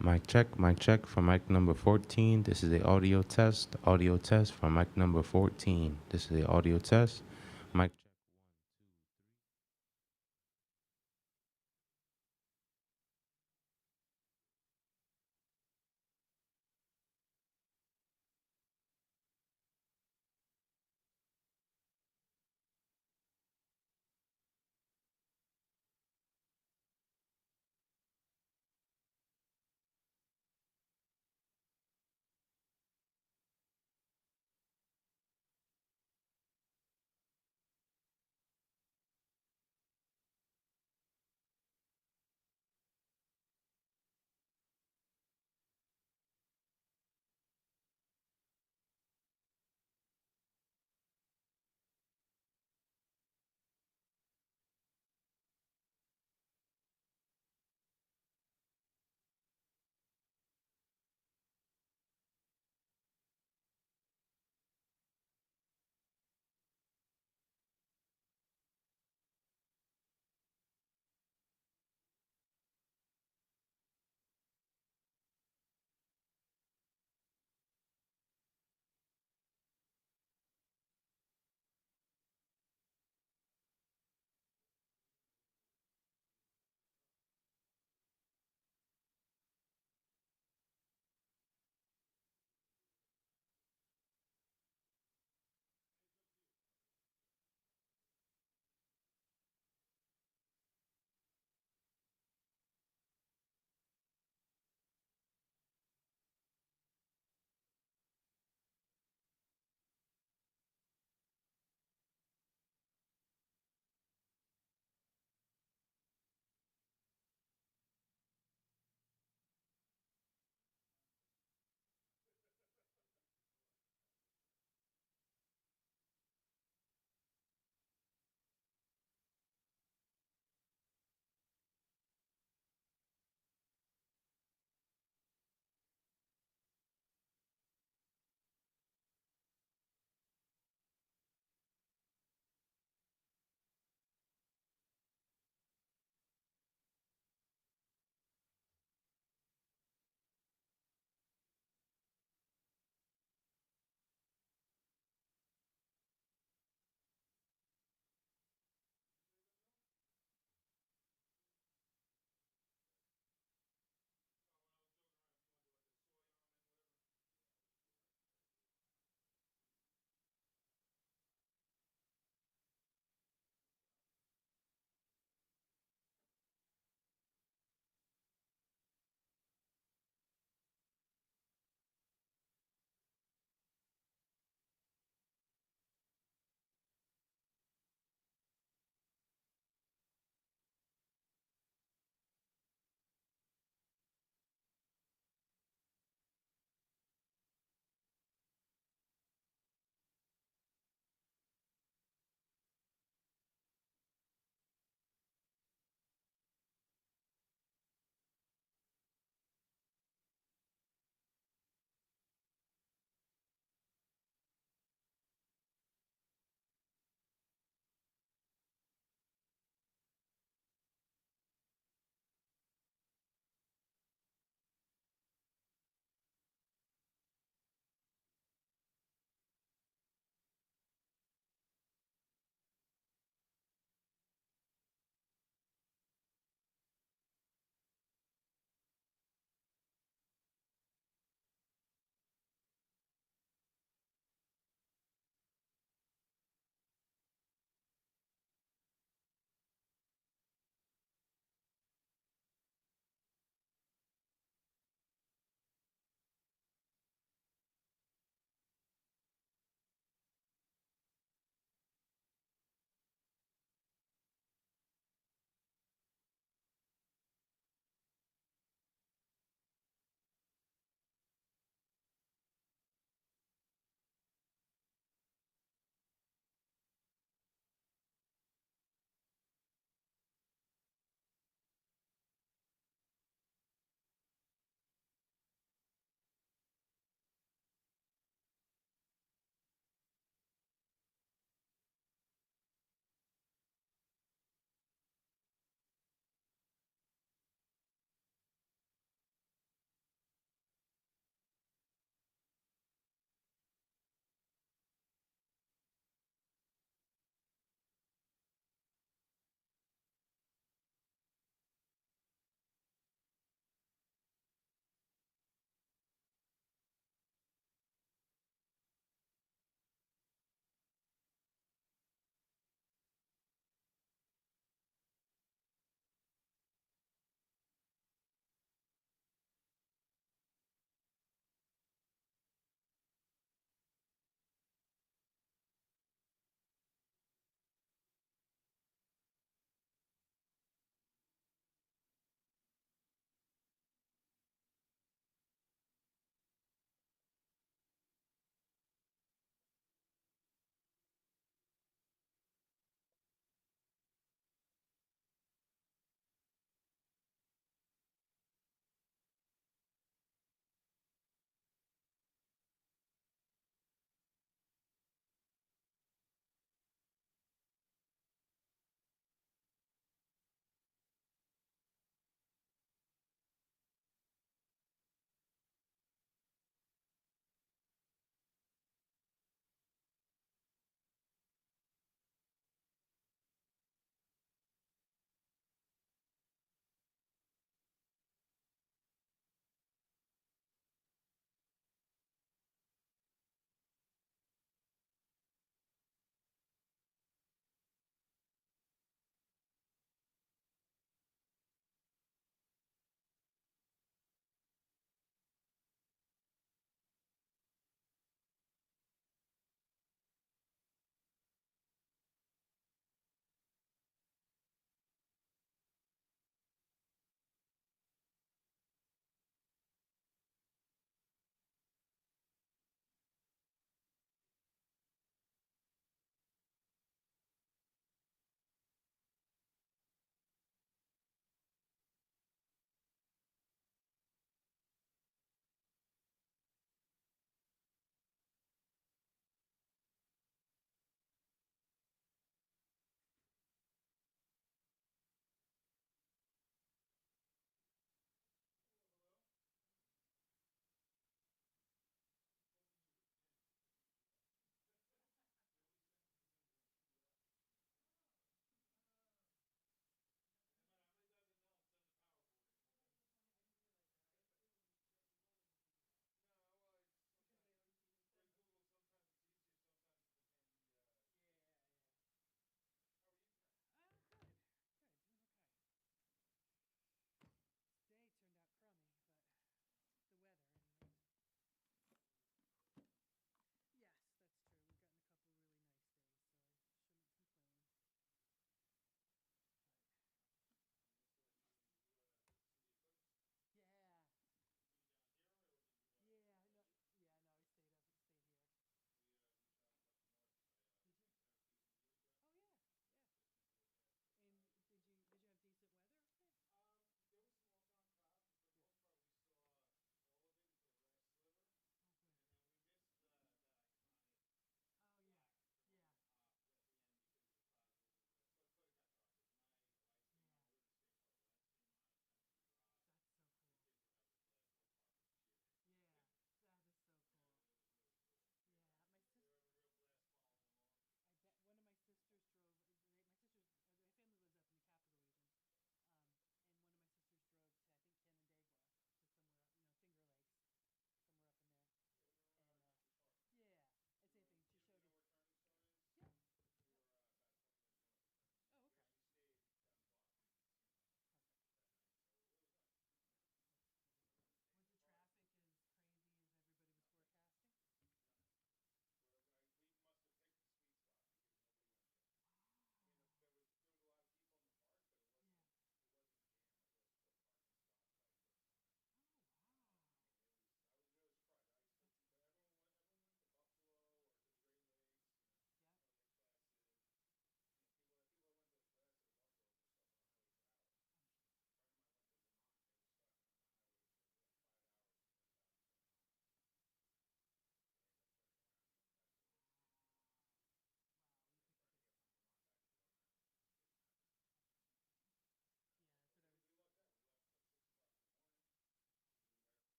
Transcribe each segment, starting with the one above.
Mic check for mic number 14. This is the audio test for mic number 14. This is the audio test. Mic check.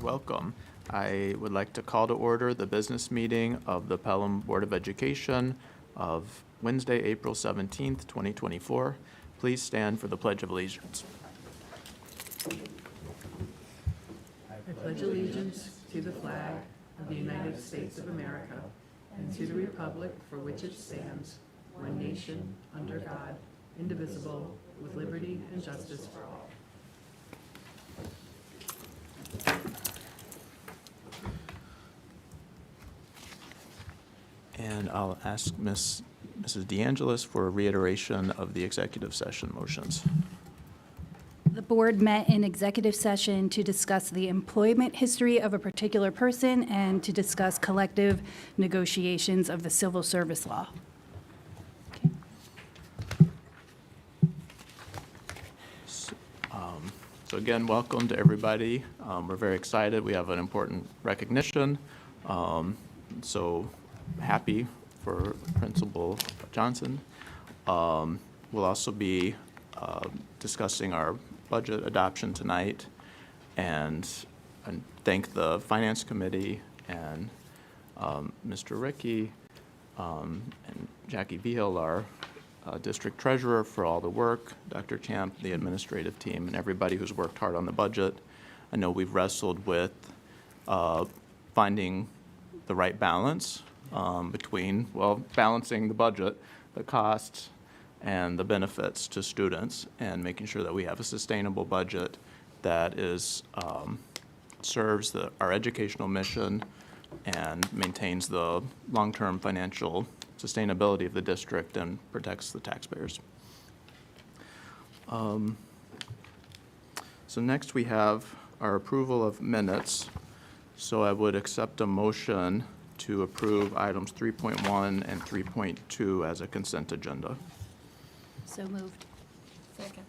welcome. I would like to call to order the business meeting of the Pelham Board of Education of Wednesday, April 17th, 2024. Please stand for the Pledge of Allegiance. I pledge allegiance to the flag of the United States of America and to the republic for which it stands, one nation, under God, indivisible, with liberty and justice for all. And I'll ask Mrs. DeAngelis for a reiteration of the executive session motions. The board met in executive session to discuss the employment history of a particular person and to discuss collective negotiations of the civil service law. So again, welcome to everybody. We're very excited. We have an important recognition. So happy for Principal Johnson. We'll also be discussing our budget adoption tonight and thank the Finance Committee and Mr. Rickey and Jackie Vigil, our District Treasurer, for all the work, Dr. Champ, the administrative team, and everybody who's worked hard on the budget. I know we've wrestled with finding the right balance between, well, balancing the budget, the costs, and the benefits to students, and making sure that we have a sustainable budget that is serves our educational mission and maintains the long-term financial sustainability of the district and protects the taxpayers. So next we have our approval of minutes. So I would accept a motion to approve items 3.1 and 3.2 as a consent agenda. So moved. Second.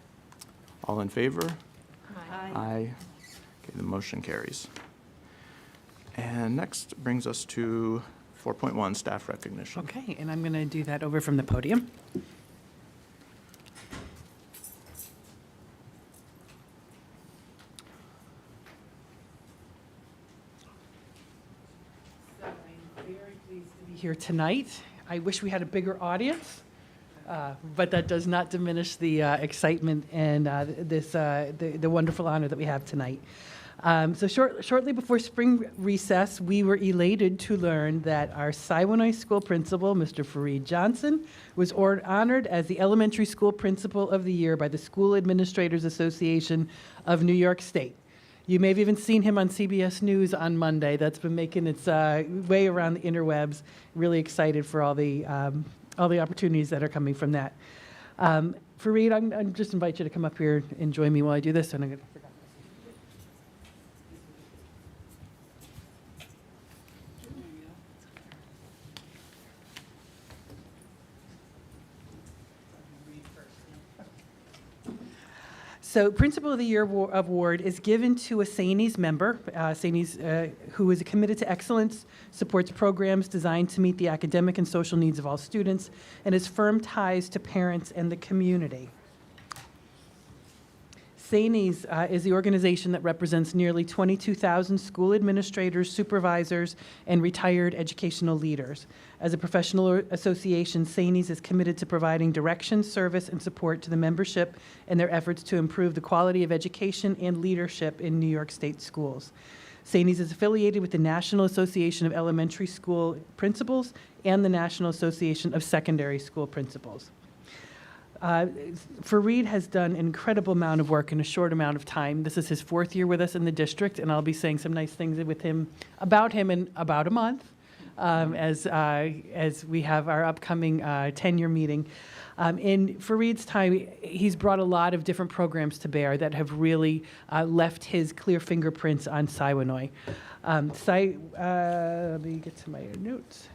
All in favor? Aye. Aye. Okay, the motion carries. And next brings us to 4.1, staff recognition. Okay, and I'm going to do that over from the podium. So I'm very pleased to be here tonight. I wish we had a bigger audience, but that does not diminish the excitement and the wonderful honor that we have tonight. So shortly before spring recess, we were elated to learn that our Siwanoy School Principal, Mr. Fareed Johnson, was honored as the Elementary School Principal of the Year by the School Administrators Association of New York State. You may have even seen him on CBS News on Monday. That's been making its way around the interwebs. Really excited for all the opportunities that are coming from that. Fareed, I'm just invite you to come up here and join me while I do this. And I'm going to So Principal of the Year award is given to a SANES member, who is committed to excellence, supports programs designed to meet the academic and social needs of all students, and has firm ties to parents and the community. SANES is the organization that represents nearly 22,000 school administrators, supervisors, and retired educational leaders. As a professional association, SANES is committed to providing direction, service, and support to the membership in their efforts to improve the quality of education and leadership in New York State schools. SANES is affiliated with the National Association of Elementary School Principals and the National Association of Secondary School Principals. Fareed has done an incredible amount of work in a short amount of time. This is his 4th year with us in the district, and I'll be saying some nice things about him in about a month as we have our upcoming tenure meeting. In Fareed's time, he's brought a lot of different programs to bear that have really left his clear fingerprints on Siwanoy. Let me get to my notes.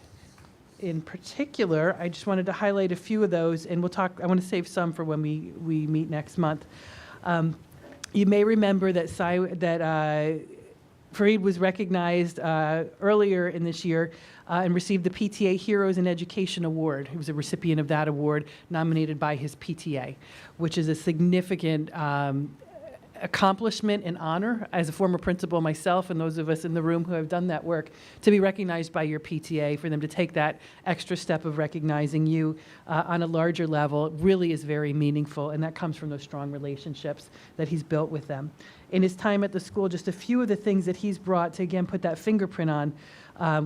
In particular, I just wanted to highlight a few of those, and we'll talk. I want to save some for when we meet next month. You may remember that Fareed was recognized earlier in this year and received the PTA Heroes in Education Award. He was a recipient of that award, nominated by his PTA, which is a significant accomplishment and honor as a former principal myself and those of us in the room who have done that work to be recognized by your PTA, for them to take that extra step of recognizing you on a larger level really is very meaningful, and that comes from those strong relationships that he's built with them. In his time at the school, just a few of the things that he's brought to, again, put that fingerprint on.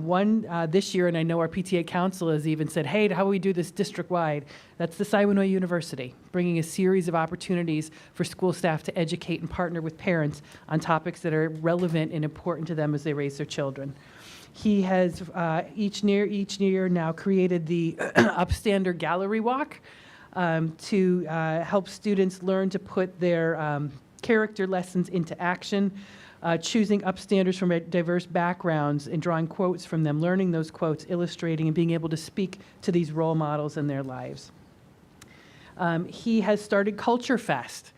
One this year, and I know our PTA council has even said, hey, how do we do this district-wide? That's the Siwanoy University, bringing a series of opportunities for school staff to educate and partner with parents on topics that are relevant and important to them as they raise their children. He has each year now created the Upstander Gallery Walk to help students learn to put their character lessons into action. Choosing upstanders from diverse backgrounds and drawing quotes from them, learning those quotes, illustrating, and being able to speak to these role models in their lives. He has started Culture Fest,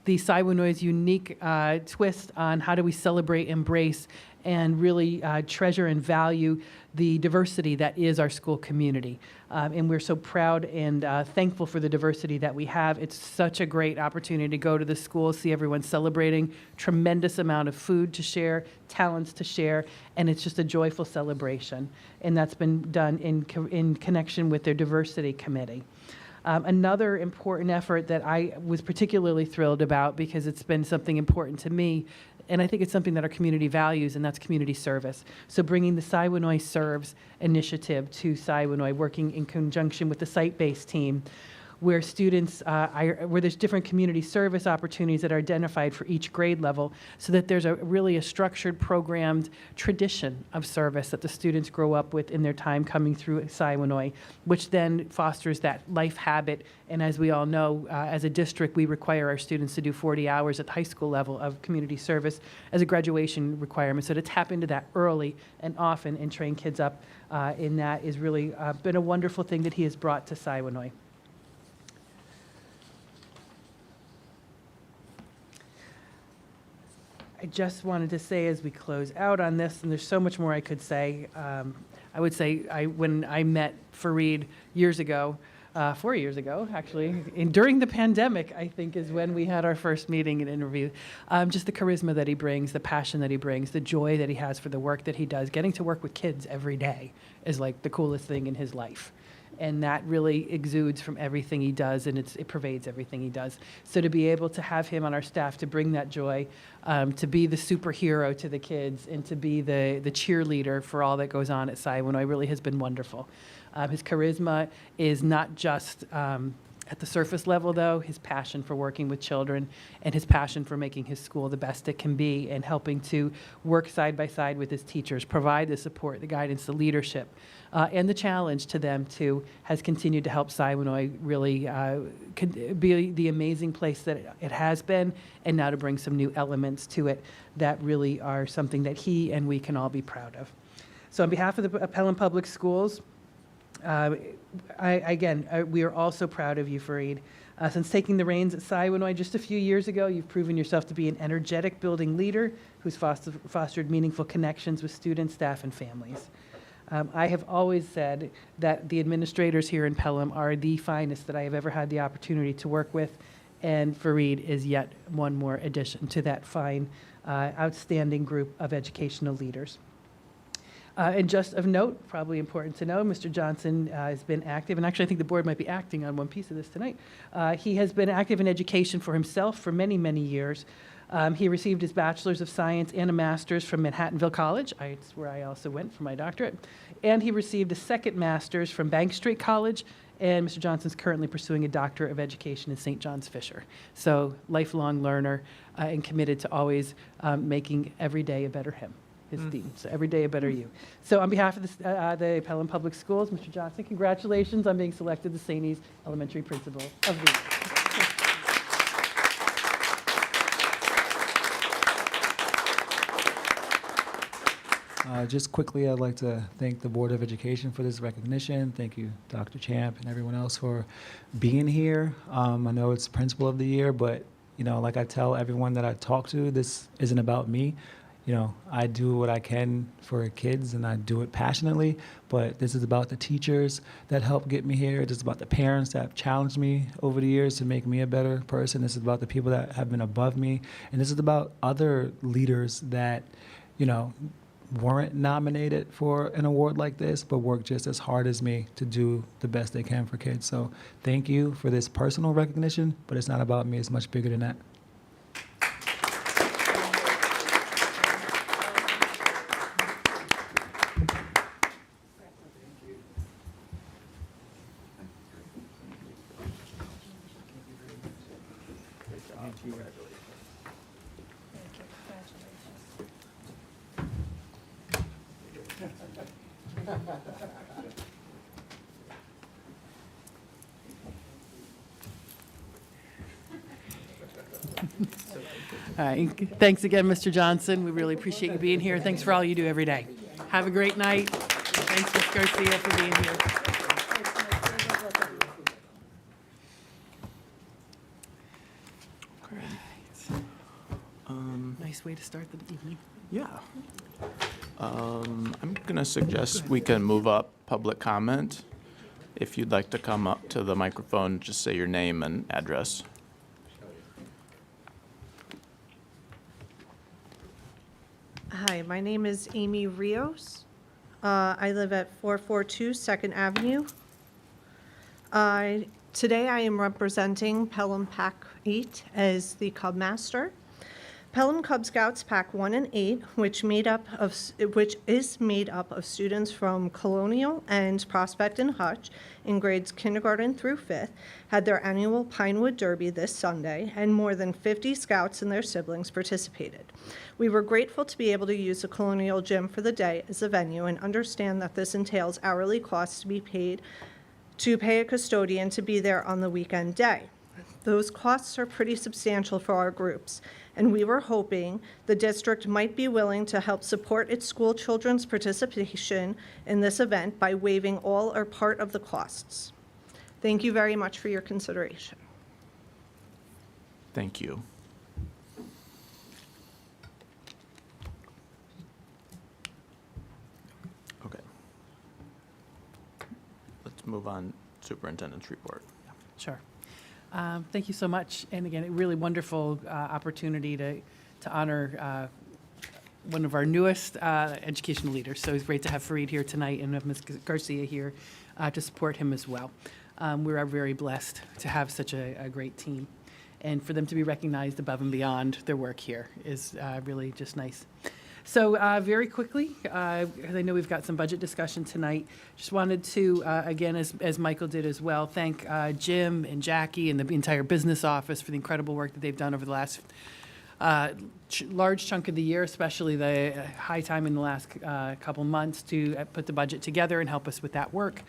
the Siwanoy's unique twist on how do we celebrate, embrace, and really treasure and value the diversity that is our school community. And we're so proud and thankful for the diversity that we have. It's such a great opportunity to go to the school, see everyone celebrating, tremendous amount of food to share, talents to share, and it's just a joyful celebration. And that's been done in connection with their diversity committee. Another important effort that I was particularly thrilled about, because it's been something important to me, and I think it's something that our community values, and that's community service. So bringing the Siwanoy Serves initiative to Siwanoy, working in conjunction with the site-based team, where students, where there's different community service opportunities that are identified for each grade level, so that there's really a structured, programmed tradition of service that the students grow up with in their time coming through Siwanoy, which then fosters that life habit. And as we all know, as a district, we require our students to do 40 hours at the high school level of community service as a graduation requirement. So to tap into that early and often and train kids up in that is really been a wonderful thing that he has brought to Siwanoy. I just wanted to say, as we close out on this, and there's so much more I could say, I would say when I met Fareed years ago, 4 years ago, actually, during the pandemic, I think, is when we had our first meeting and interview. Just the charisma that he brings, the passion that he brings, the joy that he has for the work that he does. Getting to work with kids every day is like the coolest thing in his life. And that really exudes from everything he does, and it pervades everything he does. So to be able to have him on our staff to bring that joy, to be the superhero to the kids, and to be the cheerleader for all that goes on at Siwanoy really has been wonderful. His charisma is not just at the surface level, though. His passion for working with children and his passion for making his school the best it can be, and helping to work side by side with his teachers, provide the support, the guidance, the leadership, and the challenge to them, too, has continued to help Siwanoy really be the amazing place that it has been, and now to bring some new elements to it that really are something that he and we can all be proud of. So on behalf of the Pelham Public Schools, we are also proud of you, Fareed. Since taking the reins at Siwanoy just a few years ago, you've proven yourself to be an energetic building leader who's fostered meaningful connections with students, staff, and families. I have always said that the administrators here in Pelham are the finest that I have ever had the opportunity to work with, and Fareed is yet one more addition to that fine, outstanding group of educational leaders. And just of note, probably important to know, Mr. Johnson has been active, and actually I think the board might be acting on one piece of this tonight. He has been active in education for himself for many, many years. He received his Bachelor's of Science and a Master's from Manhattanville College. It's where I also went for my doctorate. And he received a second Master's from Bank Street College, and Mr. Johnson's currently pursuing a Doctorate of Education in St. John's Fisher. So lifelong learner and committed to always making every day a better him. His theme. So every day a better you. So on behalf of the Pelham Public Schools, Mr. Johnson, congratulations on being selected the St. E's Elementary Principal of the Year. Just quickly, I'd like to thank the Board of Education for this recognition. Thank you, Dr. Champ, and everyone else for being here. I know it's Principal of the Year, but like I tell everyone that I talk to, this isn't about me. I do what I can for kids and I do it passionately, but this is about the teachers that helped get me here. This is about the parents that have challenged me over the years to make me a better person. This is about the people that have been above me. And this is about other leaders that, weren't nominated for an award like this, but work just as hard as me to do the best they can for kids. So thank you for this personal recognition, but it's not about me. It's much bigger than that. Thank you. Congratulations. All right, thanks again, Mr. Johnson. We really appreciate you being here. Thanks for all you do every day. Have a great night. Thanks, Ms. Garcia, for being here. Nice way to start the evening. Yeah. I'm going to suggest we can move up public comment. If you'd like to come up to the microphone, just say your name and address. Hi, my name is Amy Rios. I live at 442 Second Avenue. Today I am representing Pelham Pack 8 as the Cub Master. Pelham Cub Scouts Pack 1 and 8, which is made up of students from Colonial and Prospect and Hutch in grades kindergarten through 5th, had their annual Pinewood Derby this Sunday, and more than 50 scouts and their siblings participated. We were grateful to be able to use the Colonial Gym for the day as a venue and understand that this entails hourly costs to pay a custodian to be there on the weekend day. Those costs are pretty substantial for our groups, and we were hoping the district might be willing to help support its school children's participation in this event by waiving all or part of the costs. Thank you very much for your consideration. Thank you. Okay. Let's move on. Superintendent's report. Sure. Thank you so much. And again, a really wonderful opportunity to honor one of our newest educational leaders. So it's great to have Fareed here tonight and have Ms. Garcia here to support him as well. We are very blessed to have such a great team. And for them to be recognized above and beyond their work here is really just nice. So very quickly, because I know we've got some budget discussion tonight, just wanted to, again, as Michael did as well, thank Jim and Jackie and the entire business office for the incredible work that they've done over the last large chunk of the year, especially the high time in the last couple months to put the budget together and help us with that work.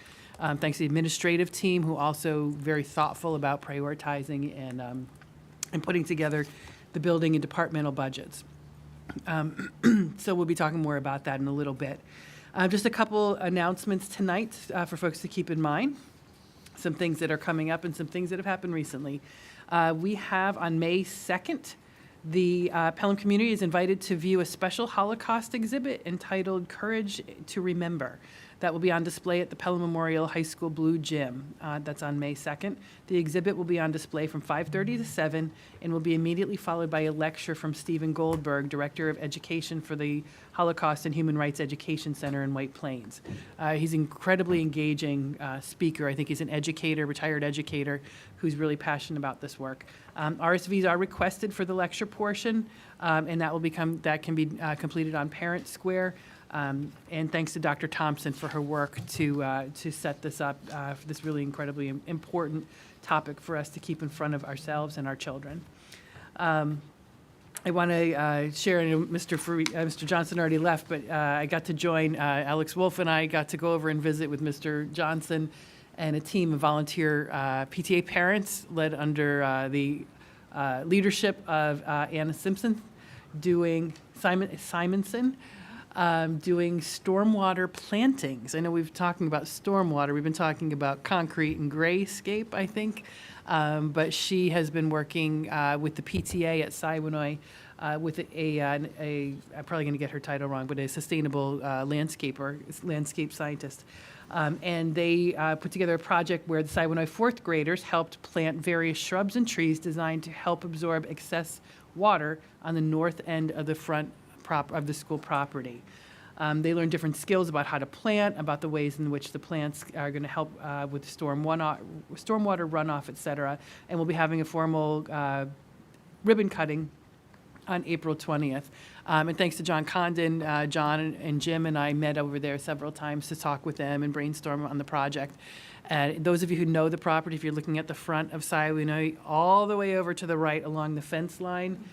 Thanks to the administrative team, who also very thoughtful about prioritizing and putting together the building and departmental budgets. So we'll be talking more about that in a little bit. Just a couple announcements tonight for folks to keep in mind. Some things that are coming up and some things that have happened recently. We have on May 2nd, the Pelham community is invited to view a special Holocaust exhibit entitled Courage to Remember. That will be on display at the Pelham Memorial High School Blue Gym. That's on May 2nd. The exhibit will be on display from 5:30 to 7 and will be immediately followed by a lecture from Stephen Goldberg, Director of Education for the Holocaust and Human Rights Education Center in White Plains. He's an incredibly engaging speaker. I think he's an educator, retired educator, who's really passionate about this work. RSVs are requested for the lecture portion, and that can be completed on Parent Square. And thanks to Dr. Thompson for her work to set this up for this really incredibly important topic for us to keep in front of ourselves and our children. I want to share, I know Mr. Johnson already left, but I got to join, Alex Wolf and I got to go over and visit with Mr. Johnson and a team of volunteer PTA parents led under the leadership of Anna Simonson doing stormwater plantings. I know we've talking about stormwater. We've been talking about concrete and grayscape, I think. But she has been working with the PTA at Siwanoy with I'm probably going to get her title wrong, but a sustainable landscape scientist. And they put together a project where the Siwanoy fourth graders helped plant various shrubs and trees designed to help absorb excess water on the north end of the front of the school property. They learned different skills about how to plant, about the ways in which the plants are going to help with stormwater runoff, et cetera. And we'll be having a formal ribbon cutting on April 20th. And thanks to John Condon, John and Jim and I met over there several times to talk with them and brainstorm on the project. Those of you who know the property, if you're looking at the front of Siwanoy, all the way over to the right along the fence line,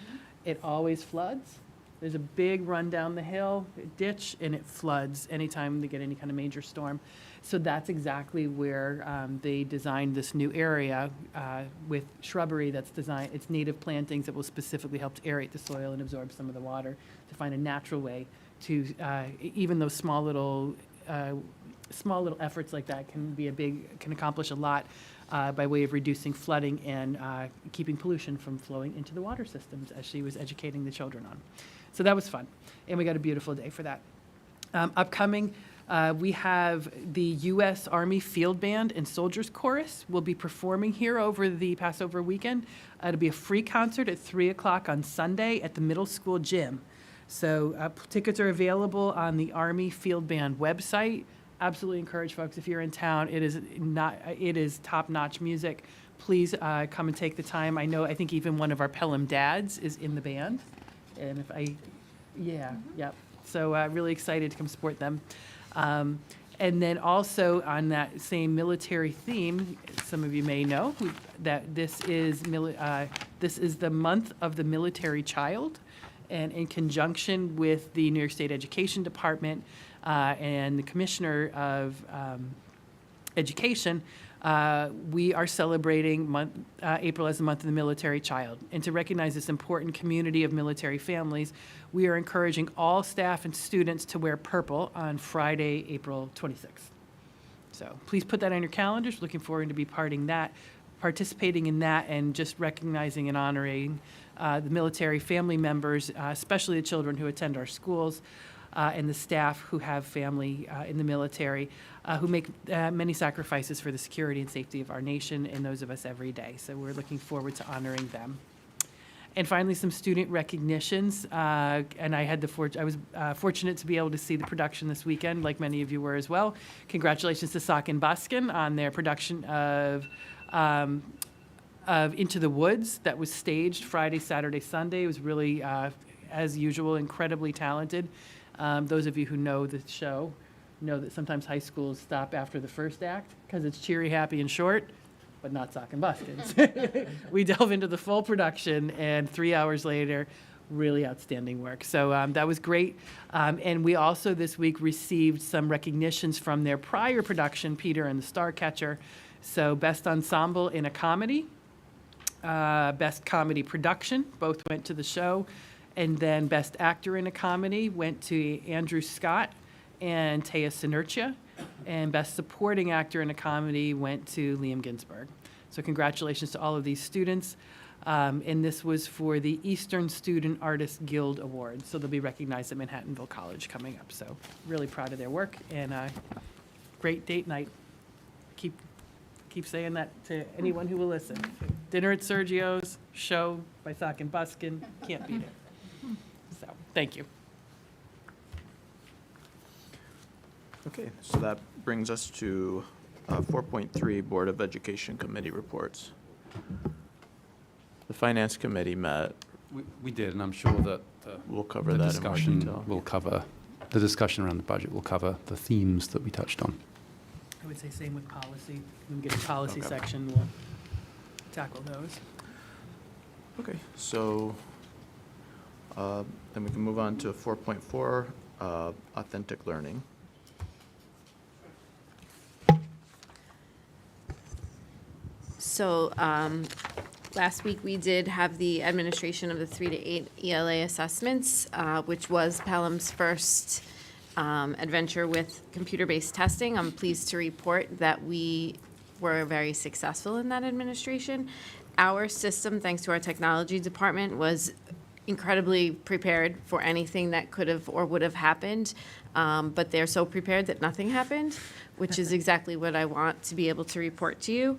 it always floods. There's a big run down the hill, ditch, and it floods anytime they get any kind of major storm. So that's exactly where they designed this new area with shrubbery that's designed, it's native plantings that will specifically help to aerate the soil and absorb some of the water to find a natural way to, even those small little efforts like that can accomplish a lot by way of reducing flooding and keeping pollution from flowing into the water systems, as she was educating the children on. So that was fun, and we got a beautiful day for that. Upcoming, we have the U.S. Army Field Band and Soldiers Chorus will be performing here over the Passover weekend. It'll be a free concert at 3 o'clock on Sunday at the middle school gym. So tickets are available on the Army Field Band website. Absolutely encourage folks, if you're in town, it is top-notch music. Please come and take the time. I think even one of our Pelham dads is in the band. And yep. So really excited to come support them. And then also on that same military theme, some of you may know that this is the month of the military child. And in conjunction with the New York State Education Department and the Commissioner of Education, we are celebrating April as the month of the military child. And to recognize this important community of military families, we are encouraging all staff and students to wear purple on Friday, April 26th. So please put that on your calendars. Looking forward to be participating in that and just recognizing and honoring the military family members, especially the children who attend our schools, and the staff who have family in the military, who make many sacrifices for the security and safety of our nation and those of us every day. So we're looking forward to honoring them. And finally, some student recognitions. And I was fortunate to be able to see the production this weekend, like many of you were as well. Congratulations to Sock and Buskin on their production of Into the Woods that was staged Friday, Saturday, Sunday. It was really, as usual, incredibly talented. Those of you who know the show know that sometimes high schools stop after the first act because it's cheery, happy, and short, but not Sock and Buskins. We delve into the full production, and 3 hours later, really outstanding work. So that was great. And we also this week received some recognitions from their prior production, Peter and the Starcatcher. So Best Ensemble in a Comedy, Best Comedy Production, both went to the show. And then Best Actor in a Comedy went to Andrew Scott and Taya Sinertia. And Best Supporting Actor in a Comedy went to Liam Ginsberg. So congratulations to all of these students. And this was for the Eastern Student Artists Guild Awards. So they'll be recognized at Manhattanville College coming up. So really proud of their work, and great date night. Keep saying that to anyone who will listen. Dinner at Sergio's, show by Sock and Buskin, can't beat it. So, thank you. Okay, so that brings us to 4.3 Board of Education Committee reports. The Finance Committee met. We did, and I'm sure that We'll cover the that in more discussion detail. will cover, the discussion around the budget will cover the themes that we touched on. I would say same with policy. When we get to policy Okay. section, we'll tackle those. Okay, so then we can move on to 4.4, Authentic Learning. So last week, we did have the administration of the 3 to 8 ELA assessments, which was Pelham's first adventure with computer-based testing. I'm pleased to report that we were very successful in that administration. Our system, thanks to our technology department, was incredibly prepared for anything that could have or would have happened, but they're so prepared that nothing happened, which is exactly what I want to be able to report to you.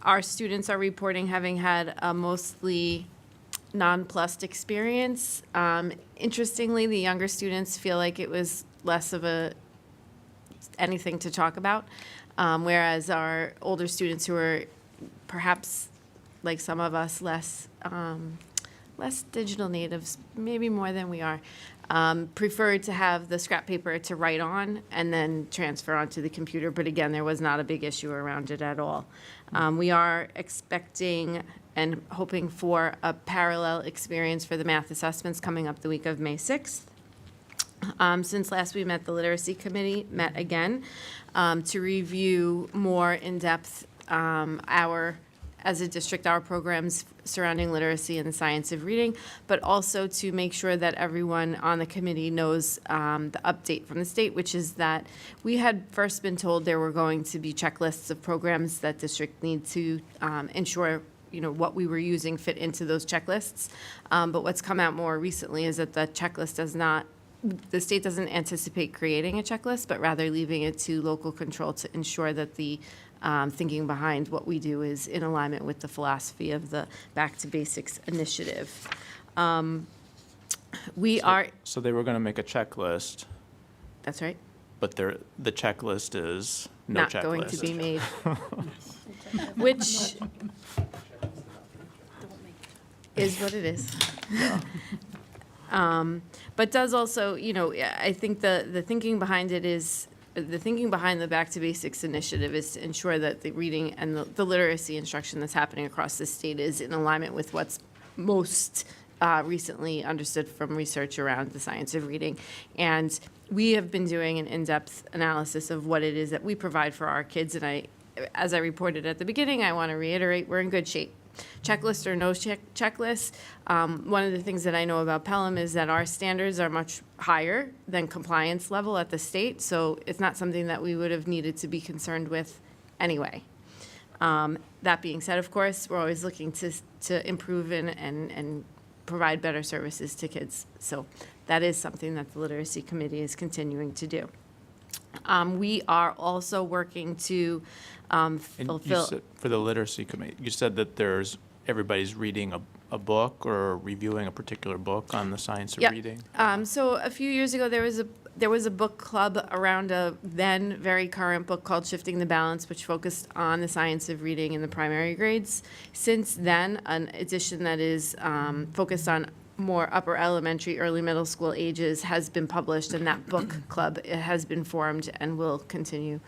Our students are reporting having had a mostly nonplussed experience. Interestingly, the younger students feel like it was less of anything to talk about, whereas our older students who are perhaps, like some of us, less digital natives, maybe more than we are, preferred to have the scrap paper to write on and then transfer onto the computer. But again, there was not a big issue around it at all. We are expecting and hoping for a parallel experience for the math assessments coming up the week of May 6th. Since last we met, the Literacy Committee met again to review more in depth as a district, our programs surrounding literacy and the science of reading, but also to make sure that everyone on the committee knows the update from the state, which is that we had first been told there were going to be checklists of programs that district need to ensure what we were using fit into those checklists. But what's come out more recently is that the checklist the state doesn't anticipate creating a checklist, but rather leaving it to local control to ensure that the thinking behind what we do is in alignment with the philosophy of the Back to Basics initiative. So they were going to make a checklist, That's right. but the checklist is no Not checklist. going to be made. Which is what it is. But does also, I think the thinking behind it is, the thinking behind the Back to Basics initiative is to ensure that the reading and the literacy instruction that's happening across the state is in alignment with what's most recently understood from research around the science of reading. And we have been doing an in-depth analysis of what it is that we provide for our kids. And as I reported at the beginning, I want to reiterate, we're in good shape. Checklist or no checklist, one of the things that I know about Pelham is that our standards are much higher than compliance level at the state, so it's not something that we would have needed to be concerned with anyway. That being said, of course, we're always looking to improve and provide better services to kids. So that is something that the Literacy Committee is continuing to do. We are also working to And fulfill. you said, for the Literacy Committee, you said that everybody's reading a book or reviewing a particular book on the science of Yep. reading? So a few years ago, there was a book club around a then very current book called Shifting the Balance, which focused on the science of reading in the primary grades. Since then, an edition that is focused on more upper elementary, early middle school ages has been published, and that book club has been formed and will continue.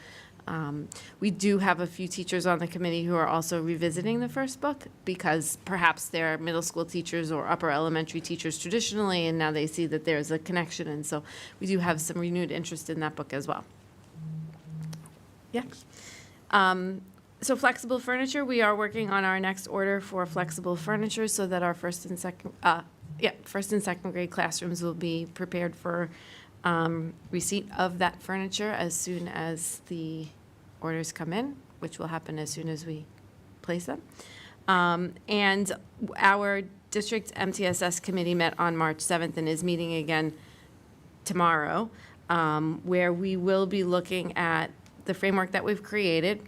We do have a few teachers on the committee who are also revisiting the first book because perhaps they're middle school teachers or upper elementary teachers traditionally, and now they see that there's a connection, and so we do have some renewed interest in that book as well. Yeah. So flexible furniture, we are working on our next order for flexible furniture so that our first and second grade classrooms will be prepared for receipt of that furniture as soon as the orders come in, which will happen as soon as we place them. And our district MTSS committee met on March 7th and is meeting again tomorrow, where we will be looking at the framework that we've created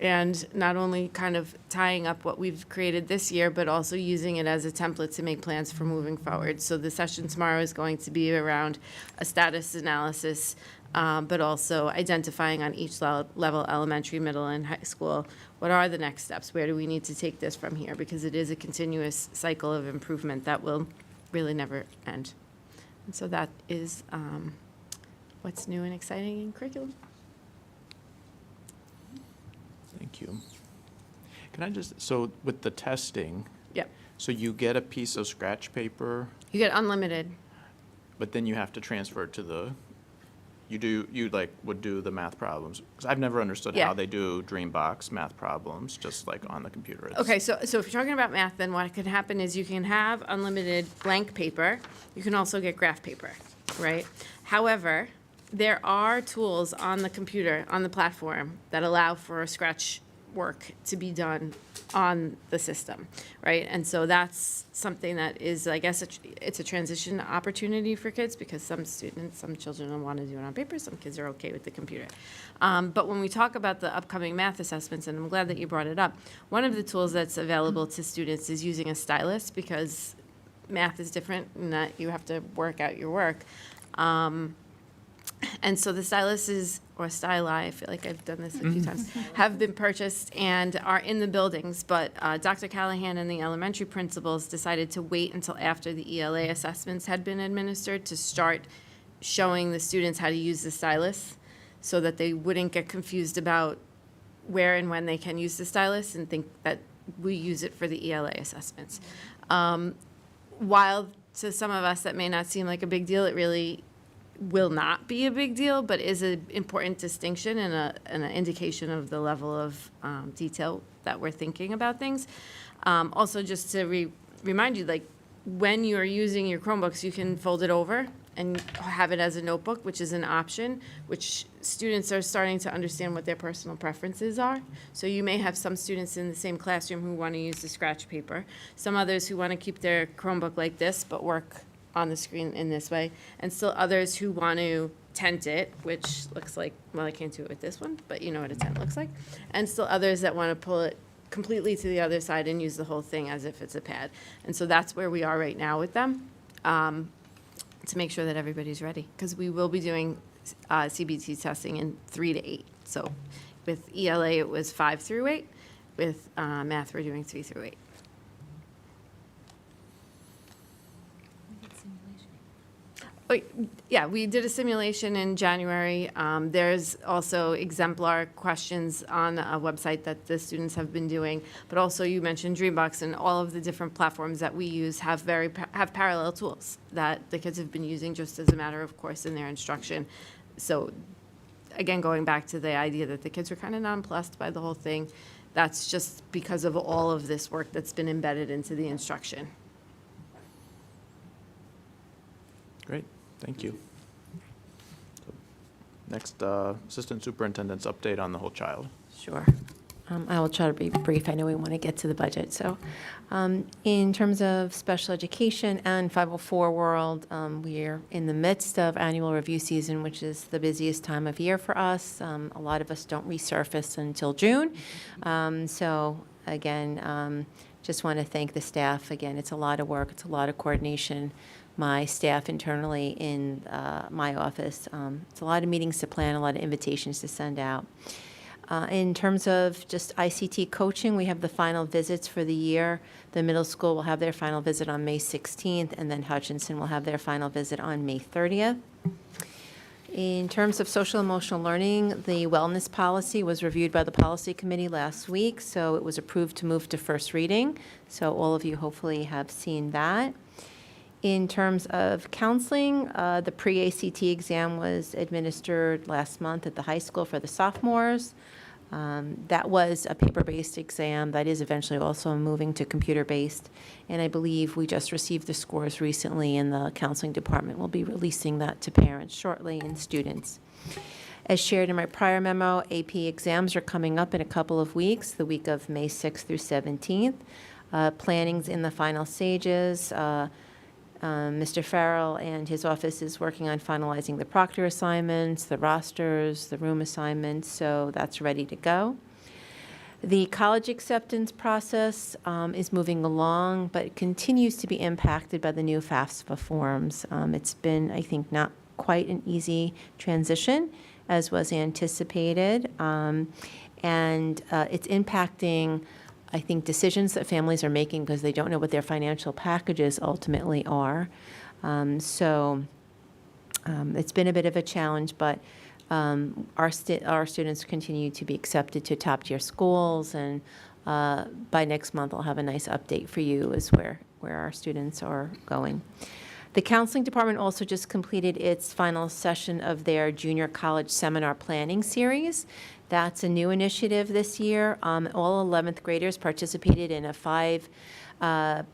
and not only kind of tying up what we've created this year, but also using it as a template to make plans for moving forward. So the session tomorrow is going to be around a status analysis, but also identifying on each level, elementary, middle, and high school, what are the next steps? Where do we need to take this from here? Because it is a continuous cycle of improvement that will really never end. And so that is what's new and exciting in curriculum. Thank you. Can I so with the testing, Yep. so you get a piece of scratch paper, You get unlimited. but then you have to transfer it to you would do the math problems. Because I've never understood Yeah. how they do Dreambox math problems, just like on the computer. Okay, so if you're talking about math, then what could happen is you can have unlimited blank paper. You can also get graph paper, right? However, there are tools on the computer, on the platform, that allow for a scratch work to be done on the system, right? And so that's something that is, I guess, it's a transition opportunity for kids, because some students, some children don't want to do it on paper, some kids are okay with the computer. But when we talk about the upcoming math assessments, and I'm glad that you brought it up, one of the tools that's available to students is using a stylus, because math is different in that you have to work out your work. And so the styluses, or styli, I feel like I've done this a few times, have been purchased and are in the buildings, but Dr. Callahan and the elementary principals decided to wait until after the ELA assessments had been administered to start showing the students how to use the stylus, so that they wouldn't get confused about where and when they can use the stylus and think that we use it for the ELA assessments. While to some of us that may not seem like a big deal, it really will not be a big deal, but is an important distinction and an indication of the level of detail that we're thinking about things. Also, just to remind you, like, when you're using your Chromebooks, you can fold it over and have it as a notebook, which is an option, which students are starting to understand what their personal preferences are. So you may have some students in the same classroom who want to use the scratch paper, some others who want to keep their Chromebook like this, but work on the screen in this way, and still others who want to tent it, which looks like, well, I can't do it with this one, but you know what a tent looks like, and still others that want to pull it completely to the other side and use the whole thing as if it's a pad. And so that's where we are right now with them, to make sure that everybody's ready, because we will be doing CBT testing in 3 to 8. So with ELA, it was 5 through 8. With math, we're doing 3 through 8. Oh, yeah, we did a simulation in January. There's also exemplar questions on a website that the students have been doing, but also you mentioned Dreambox, and all of the different platforms that we use have parallel tools that the kids have been using just as a matter of course in their instruction. So again, going back to the idea that the kids were kind of nonplussed by the whole thing, that's just because of all of this work that's been embedded into the instruction. Great, thank you. So, next, Assistant Superintendent's update on the whole child. Sure. I will try to be brief. I know we want to get to the budget. So in terms of special education and 504 world, we're in the midst of annual review season, which is the busiest time of year for us. A lot of us don't resurface until June. So again, just want to thank the staff. Again, it's a lot of work. It's a lot of coordination. My staff internally in my office. It's a lot of meetings to plan, a lot of invitations to send out. In terms of just ICT coaching, we have the final visits for the year. The middle school will have their final visit on May 16th, and then Hutchinson will have their final visit on May 30th. In terms of social emotional learning, the wellness policy was reviewed by the policy committee last week, so it was approved to move to first reading. So all of you hopefully have seen that. In terms of counseling, the pre-ACT exam was administered last month at the high school for the sophomores. That was a paper-based exam that is eventually also moving to computer-based. And I believe we just received the scores recently, and the counseling department will be releasing that to parents shortly and students. As shared in my prior memo, AP exams are coming up in a couple of weeks, the week of May 6th through 17th. Planning's in the final stages. Mr. Farrell and his office is working on finalizing the proctor assignments, the rosters, the room assignments, so that's ready to go. The college acceptance process is moving along, but it continues to be impacted by the new FAFSA forms. It's been, I think, not quite an easy transition, as was anticipated, and it's impacting, I think, decisions that families are making because they don't know what their financial packages ultimately are. So it's been a bit of a challenge, but our students continue to be accepted to top-tier schools, and by next month I'll have a nice update for you as where our students are going. The counseling department also just completed its final session of their junior college seminar planning series. That's a new initiative this year. All 11th graders participated in a 5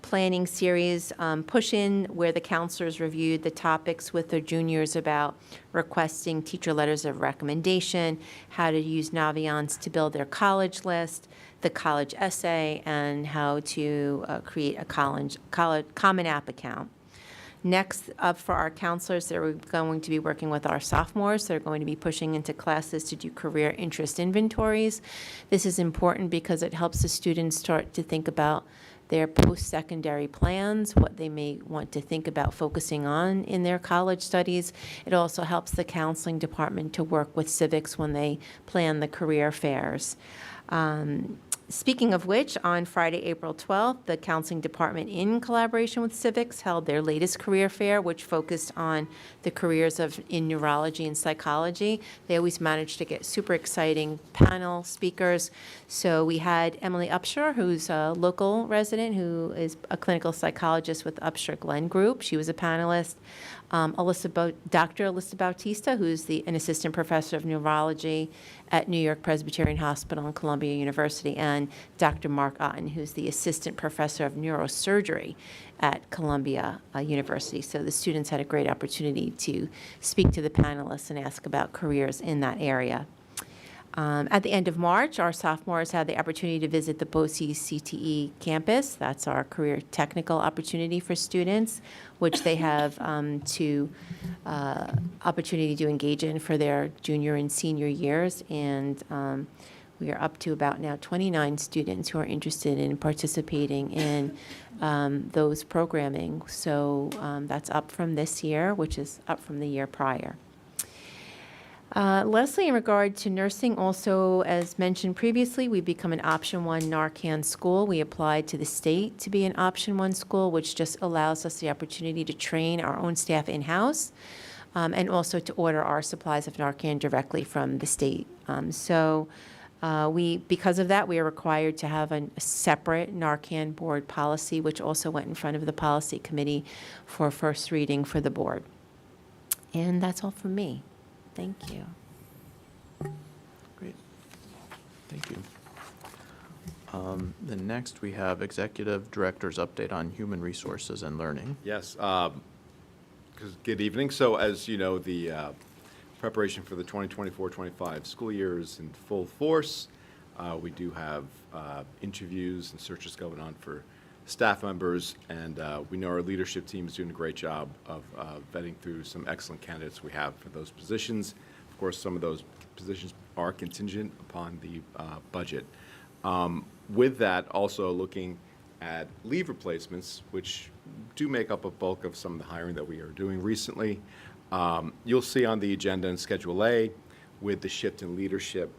planning series, push-in, where the counselors reviewed the topics with their juniors about requesting teacher letters of recommendation, how to use Naviance to build their college list, the college essay, and how to create a college Common App account. Next up for our counselors, they're going to be working with our sophomores. They're going to be pushing into classes to do career interest inventories. This is important because it helps the students start to think about their post-secondary plans, what they may want to think about focusing on in their college studies. It also helps the counseling department to work with civics when they plan the career fairs. Speaking of which, on Friday, April 12th, the counseling department, in collaboration with civics, held their latest career fair, which focused on the careers in neurology and psychology. They always manage to get super exciting panel speakers. So we had Emily Upshur, who's a local resident, who is a clinical psychologist with Upshur Glen Group. She was a panelist. Dr. Alyssa Bautista, who's an assistant professor of neurology at New York Presbyterian Hospital and Columbia University, and Dr. Mark Otten, who's the assistant professor of neurosurgery at Columbia University. So the students had a great opportunity to speak to the panelists and ask about careers in that area. At the end of March, our sophomores had the opportunity to visit the BOCES CTE campus. That's our career technical opportunity for students, which they have opportunity to engage in for their junior and senior years. And we are up to about now 29 students who are interested in participating in those programming. So that's up from this year, which is up from the year prior. Leslie, in regard to nursing, also, as mentioned previously, we've become an Option 1 Narcan school. We applied to the state to be an Option 1 school, which just allows us the opportunity to train our own staff in-house, and also to order our supplies of Narcan directly from the state. Because of that, we are required to have a separate Narcan board policy, which also went in front of the policy committee for first reading for the board. And that's all from me. Thank you. Great. Thank you. Then next, we have Executive Director's update on human resources and learning. Yes. Good evening. So as you know, the preparation for the 2024-25 school year is in full force. We do have interviews and searches going on for staff members, and we know our leadership team is doing a great job of vetting through some excellent candidates we have for those positions. Of course, some of those positions are contingent upon the budget. With that, also looking at leave replacements, which do make up a bulk of some of the hiring that we are doing recently. You'll see on the agenda in Schedule A, with the shift in leadership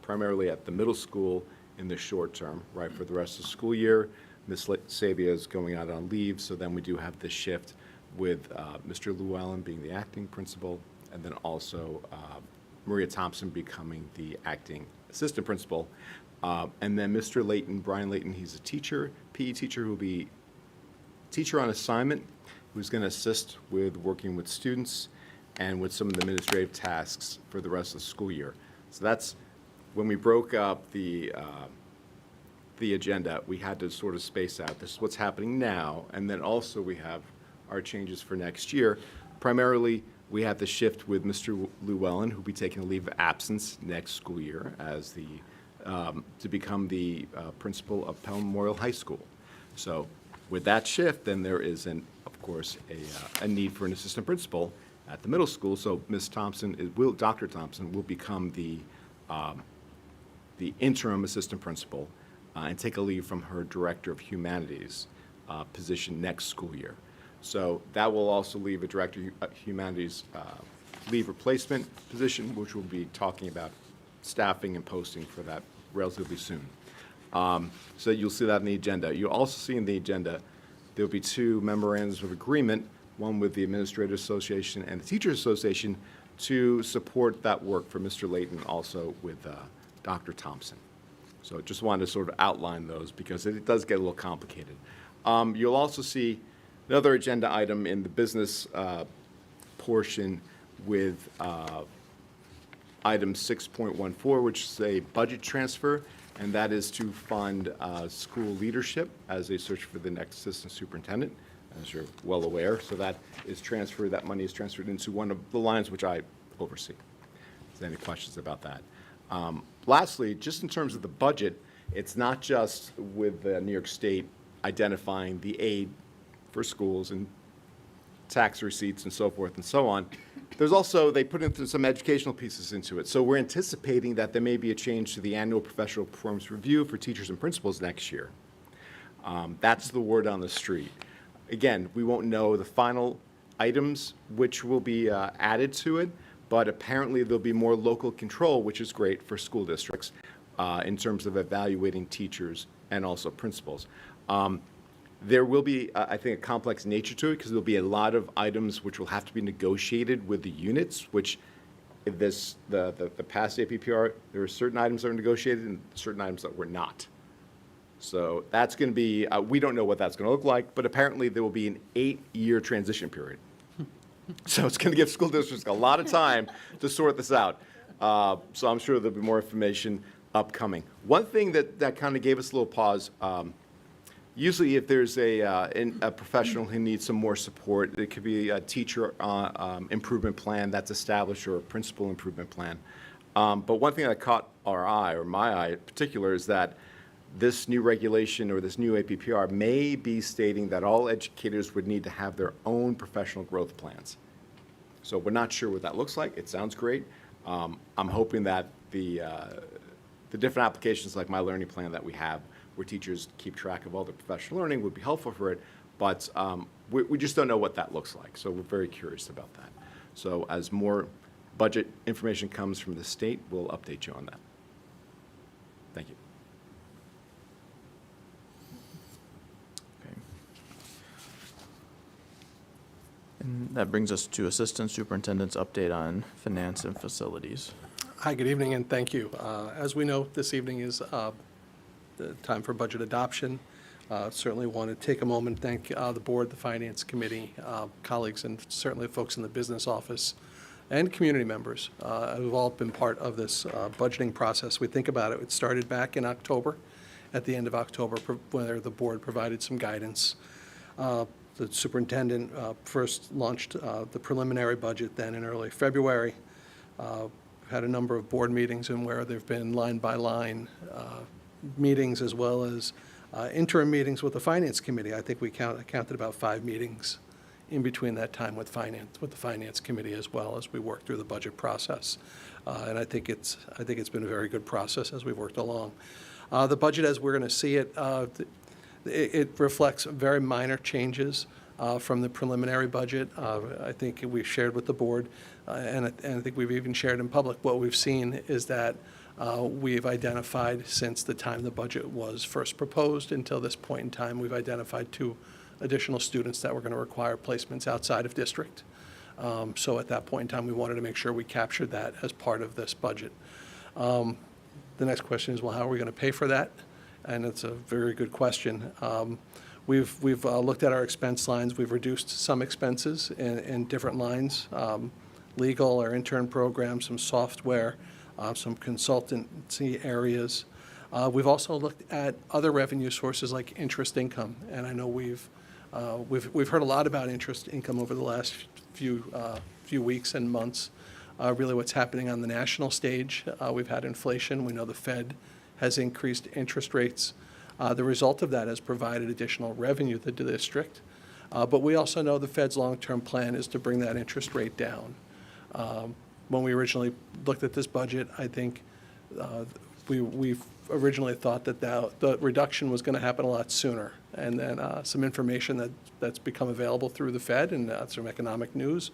primarily at the middle school in the short term, right, for the rest of the school year. Ms. Sabia is going out on leave, so then we do have this shift with Mr. Llewellyn being the acting principal, and then also Maria Thompson becoming the acting assistant principal. And then Mr. Layton, Brian Layton, he's a teacher, PE teacher, who will be teacher on assignment, who's going to assist with working with students and with some of the administrative tasks for the rest of the school year. So that's when we broke up the agenda, we had to sort of space out, this is what's happening now, and then also we have our changes for next year. Primarily, we have the shift with Mr. Llewellyn, who'll be taking a leave of absence next school year as to become the principal of Pelham Memorial High School. So with that shift, then there is, of course, a need for an assistant principal at the middle school. So Ms. Thompson, Dr. Thompson will become the interim assistant principal and take a leave from her Director of Humanities position next school year. So that will also leave a Director of Humanities leave replacement position, which we'll be talking about staffing and posting for that relatively soon. So you'll see that in the agenda. You'll also see in the agenda there'll be 2 memorandums of agreement, one with the Administrative Association and the Teachers Association, to support that work for Mr. Layton, also with Dr. Thompson. So just wanted to sort of outline those because it does get a little complicated. You'll also see another agenda item in the business portion with item 6.14, which is a budget transfer, and that is to fund school leadership as they search for the next assistant superintendent, as you're well aware. So that is transferred, that money is transferred into one of the lines which I oversee. Is there any questions about that? Lastly, just in terms of the budget, it's not just with New York State identifying the aid for schools and tax receipts and so forth and so on. There's also, they put in some educational pieces into it. So we're anticipating that there may be a change to the annual professional performance review for teachers and principals next year. That's the word on the street. Again, we won't know the final items which will be added to it, but apparently there'll be more local control, which is great for school districts in terms of evaluating teachers and also principals. There will be, I think, a complex nature to it because there'll be a lot of items which will have to be negotiated with the units, which if the past APPR, there were certain items that were negotiated and certain items that were not. So that's going to be, we don't know what that's going to look like, but apparently there will be an 8-year transition period. So it's going to give school districts a lot of time to sort this out. So I'm sure there'll be more information upcoming. One thing that kind of gave us a little pause, usually if there's a professional who needs some more support, it could be a teacher improvement plan that's established or a principal improvement plan. But one thing that caught our eye, or my eye in particular, is that this new regulation or this new APPR may be stating that all educators would need to have their own professional growth plans. So we're not sure what that looks like. It sounds great. I'm hoping that the different applications like My Learning Plan that we have, where teachers keep track of all their professional learning, would be helpful for it. But we just don't know what that looks like. So we're very curious about that. So as more budget information comes from the state, we'll update you on that. Thank you. Okay. And that brings us to Assistant Superintendent's update on finance and facilities. Hi, good evening, and thank you. As we know, this evening is the time for budget adoption. Certainly want to take a moment and thank the board, the finance committee, colleagues, and certainly folks in the business office and community members who've all been part of this budgeting process. We think about it, it started back in October, at the end of October, where the board provided some guidance. The superintendent first launched the preliminary budget then in early February. Had a number of board meetings and where there have been line-by-line meetings as well as interim meetings with the finance committee. I think we counted about 5 meetings in between that time with the finance committee as well as we worked through the budget process. And I think it's been a very good process as we've worked along. The budget, as we're going to see it, it reflects very minor changes from the preliminary budget. I think we've shared with the board, and I think we've even shared in public, what we've seen is that we've identified, since the time the budget was first proposed until this point in time, we've identified 2 additional students that were going to require placements outside of district. So at that point in time, we wanted to make sure we captured that as part of this budget. The next question is, well, how are we going to pay for that? And it's a very good question. We've looked at our expense lines. We've reduced some expenses in different lines, legal or intern programs, some software, some consultancy areas. We've also looked at other revenue sources like interest income, and I know we've heard a lot about interest income over the last few weeks and months. Really, what's happening on the national stage? We've had inflation. We know the Fed has increased interest rates. The result of that has provided additional revenue to the district. But we also know the Fed's long-term plan is to bring that interest rate down. When we originally looked at this budget, I think we originally thought that the reduction was going to happen a lot sooner. And then some information that's become available through the Fed and some economic news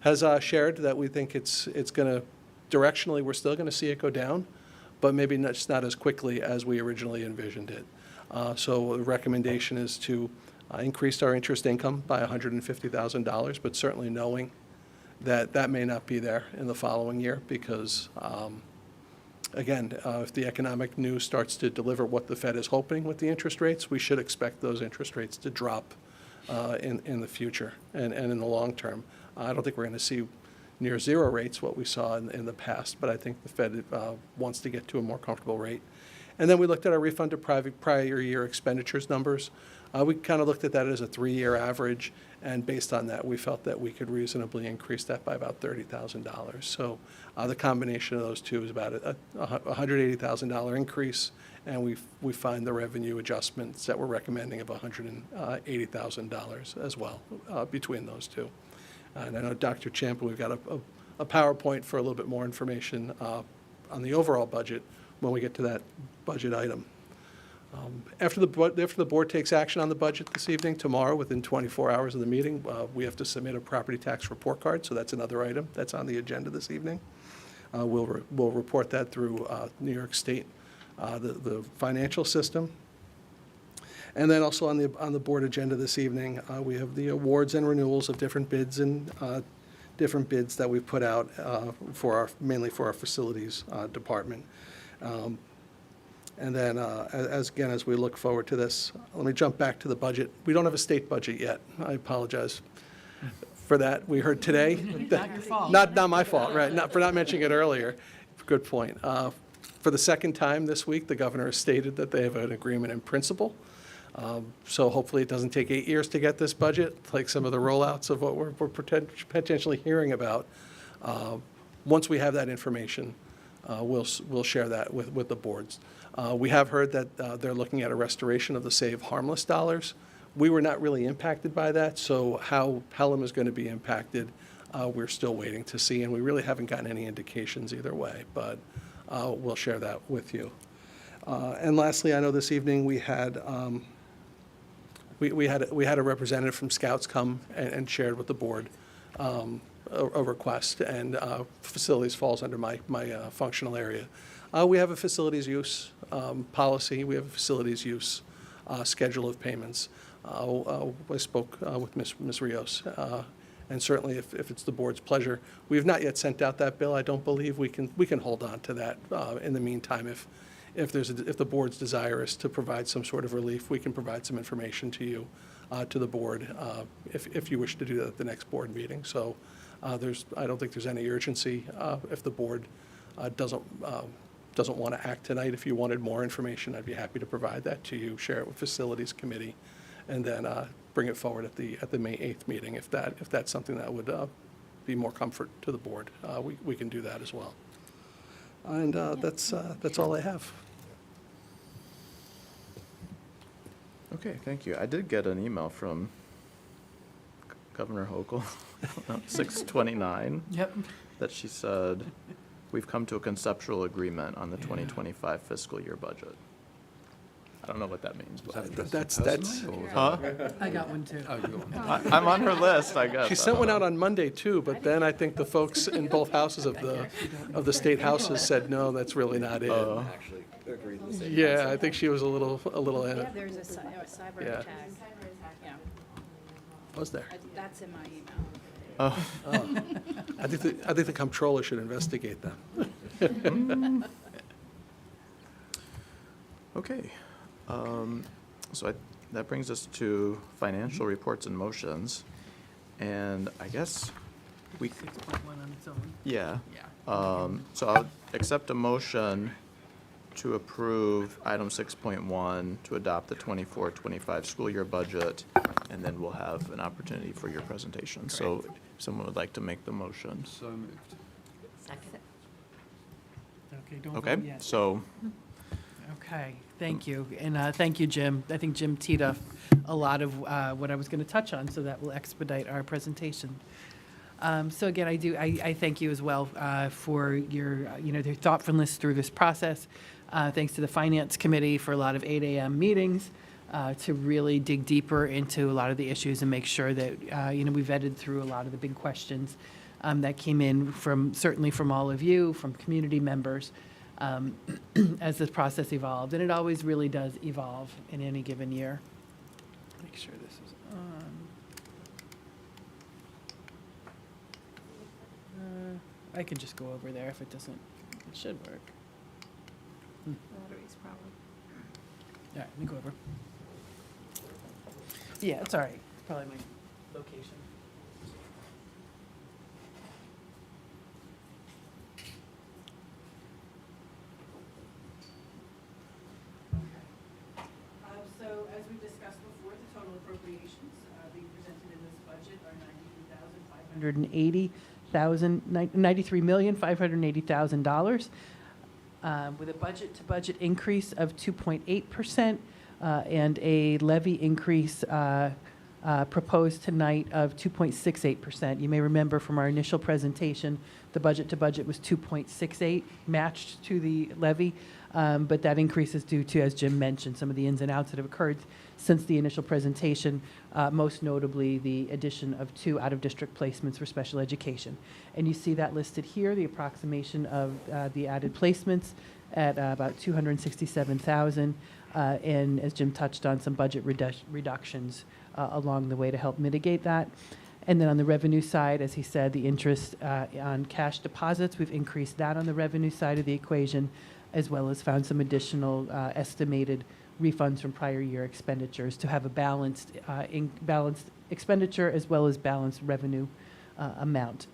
has shared that we think it's going to, directionally, we're still going to see it go down, but maybe just not as quickly as we originally envisioned it. So the recommendation is to increase our interest income by $150,000, but certainly knowing that that may not be there in the following year because, again, if the economic news starts to deliver what the Fed is hoping with the interest rates, we should expect those interest rates to drop in the future and in the long term. I don't think we're going to see near zero rates, what we saw in the past, but I think the Fed wants to get to a more comfortable rate. And then we looked at our refund to prior year expenditures numbers. We kind of looked at that as a 3-year average, and based on that, we felt that we could reasonably increase that by about $30,000. So the combination of those two is about a $180,000 increase, and we find the revenue adjustments that we're recommending of $180,000 as well between those two. And I know Dr. Champlin, we've got a PowerPoint for a little bit more information on the overall budget when we get to that budget item. After the board takes action on the budget this evening, tomorrow, within 24 hours of the meeting, we have to submit a property tax report card, so that's another item that's on the agenda this evening. We'll report that through New York State, the financial system. And then also on the board agenda this evening, we have the awards and renewals of different bids that we've put out mainly for our facilities department. And then, as we look forward to this, let me jump back to the budget. We don't have a state budget yet. I apologize for that. We heard today. Not your fault. Not my fault, right? For not mentioning it earlier. Good point. For the second time this week, the governor has stated that they have an agreement in principle. So hopefully it doesn't take 8 years to get this budget, like some of the rollouts of what we're potentially hearing about. Once we have that information, we'll share that with the boards. We have heard that they're looking at a restoration of the Save Harmless dollars. We were not really impacted by that, so how Pelham is going to be impacted, we're still waiting to see, and we really haven't gotten any indications either way, but we'll share that with you. And lastly, I know this evening we had we had a representative from Scouts come and shared with the board a request, and facilities falls under my functional area. We have a facilities use policy. We have a facilities use schedule of payments. I spoke with Ms. Rios, and certainly if it's the board's pleasure, we have not yet sent out that bill. I don't believe we can hold on to that in the meantime. If the board's desire is to provide some sort of relief, we can provide some information to you, to the board, if you wish to do that at the next board meeting. So I don't think there's any urgency. If the board doesn't want to act tonight, if you wanted more information, I'd be happy to provide that to you, share it with Facilities Committee, and then bring it forward at the May 8th meeting. If that's something that would be more comfort to the board, we can do that as well. And that's all I have. Okay, thank you. I did get an email from Governor Hochul, 6/29, Yep. that she said, we've come to a conceptual agreement on the 2025 fiscal year budget. I don't know what that means, but That's huh? I got one too. I'm on her list, I guess. She sent one out on Monday too, but then I think the folks in both houses of the state houses said, no, that's really not it. Yeah, I think she was a little. Yeah, there's a cyber Yeah. attack. Yeah, Was there? that's in my email. Oh, I think the comptroller should investigate them. okay. So that brings us to financial reports and motions. And I guess we, 6.1 on its own. yeah. Yeah. So I'll accept a motion to approve item 6.1 to adopt the 24-25 school year budget, and then we'll have an opportunity for your presentation. So if someone would like to make the motion. So moved. Okay, don't Okay, vote yet. so, Okay, thank you. And thank you, Jim. I think Jim teed up a lot of what I was going to touch on, so that will expedite our presentation. So again, I thank you as well for your thoughtfulness through this process. Thanks to the Finance Committee for a lot of 8 a.m. meetings to really dig deeper into a lot of the issues and make sure that we vetted through a lot of the big questions that came in certainly from all of you, from community members, as this process evolved. And it always really does evolve in any given year. Make sure this is on. I can just go over there if it doesn't. It should work. Batteries problem. All right, let me go over. Yeah, it's all right. Probably my location. appropriations being presented in this budget are $93,580,000, with a budget-to-budget increase of 2.8% and a levy increase proposed tonight of 2.68%. You may remember from our initial presentation, the budget-to-budget was 2.68, matched to the levy, but that increase is due to, as Jim mentioned, some of the ins and outs that have occurred since the initial presentation, most notably the addition of 2 out-of-district placements for special education. And you see that listed here, the approximation of the added placements at about $267,000, and as Jim touched on, some budget reductions along the way to help mitigate that. And then on the revenue side, as he said, the interest on cash deposits, we've increased that on the revenue side of the equation, as well as found some additional estimated refunds from prior year expenditures to have a balanced expenditure as well as balanced revenue amount.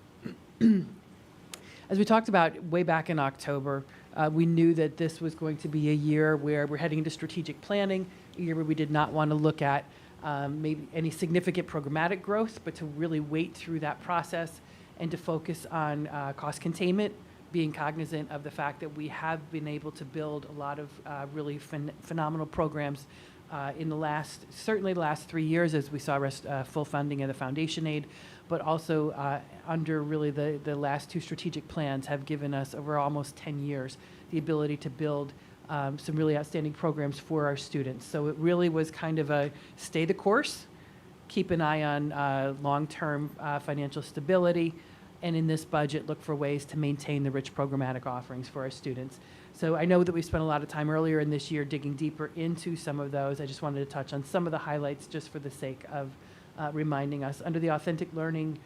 As we talked about way back in October, we knew that this was going to be a year where we're heading into strategic planning, a year where we did not want to look at maybe any significant programmatic growth, but to really wait through that process and to focus on cost containment, being cognizant of the fact that we have been able to build a lot of really phenomenal programs in certainly the last 3 years, as we saw full funding of the foundation aid, but also under really the last 2 strategic plans have given us over almost 10 years the ability to build some really outstanding programs for our students. So it really was kind of a stay the course, keep an eye on long-term financial stability, and in this budget, look for ways to maintain the rich programmatic offerings for our students. So I know that we spent a lot of time earlier in this year digging deeper into some of those. I just wanted to touch on some of the highlights just for the sake of reminding us. Under the authentic learning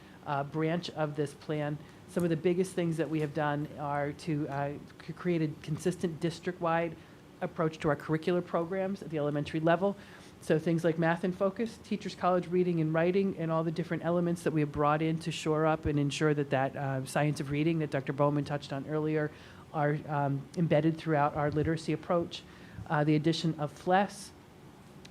branch of this plan, some of the biggest things that we have done are to create a consistent district-wide approach to our curricular programs at the elementary level. So things like math in focus, teachers college reading and writing, and all the different elements that we have brought in to shore up and ensure that science of reading that Dr. Bowman touched on earlier are embedded throughout our literacy approach. The addition of FLES,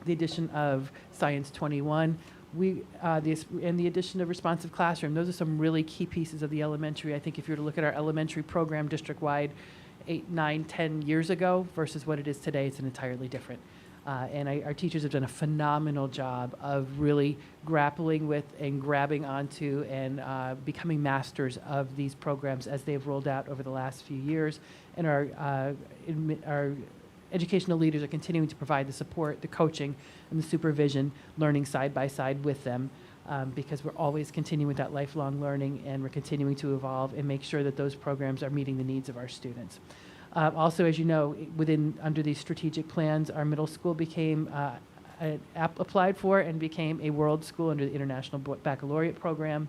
the addition of Science 21, and the addition of responsive classroom. Those are some really key pieces of the elementary. I think if you were to look at our elementary program district-wide 8, 9, 10 years ago versus what it is today, it's an entirely different. And our teachers have done a phenomenal job of really grappling with and grabbing onto and becoming masters of these programs as they've rolled out over the last few years. And our educational leaders are continuing to provide the support, the coaching, and the supervision, learning side by side with them, because we're always continuing with that lifelong learning, and we're continuing to evolve and make sure that those programs are meeting the needs of our students. Also, as you know, under these strategic plans, our middle school became applied for and became a world school under the International Baccalaureate program.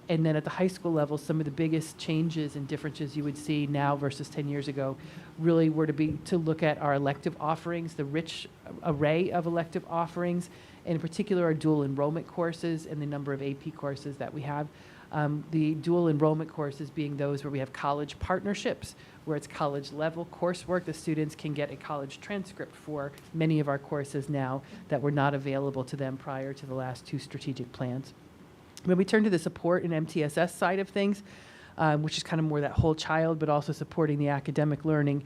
And then at the high school level, some of the biggest changes and differences you would see now versus 10 years ago really were to look at our elective offerings, the rich array of elective offerings, and in particular our dual enrollment courses and the number of AP courses that we have. The dual enrollment courses being those where we have college partnerships, where it's college level coursework. The students can get a college transcript for many of our courses now that were not available to them prior to the last 2 strategic plans. When we turn to the support and MTSS side of things, which is kind of more that whole child, but also supporting the academic learning,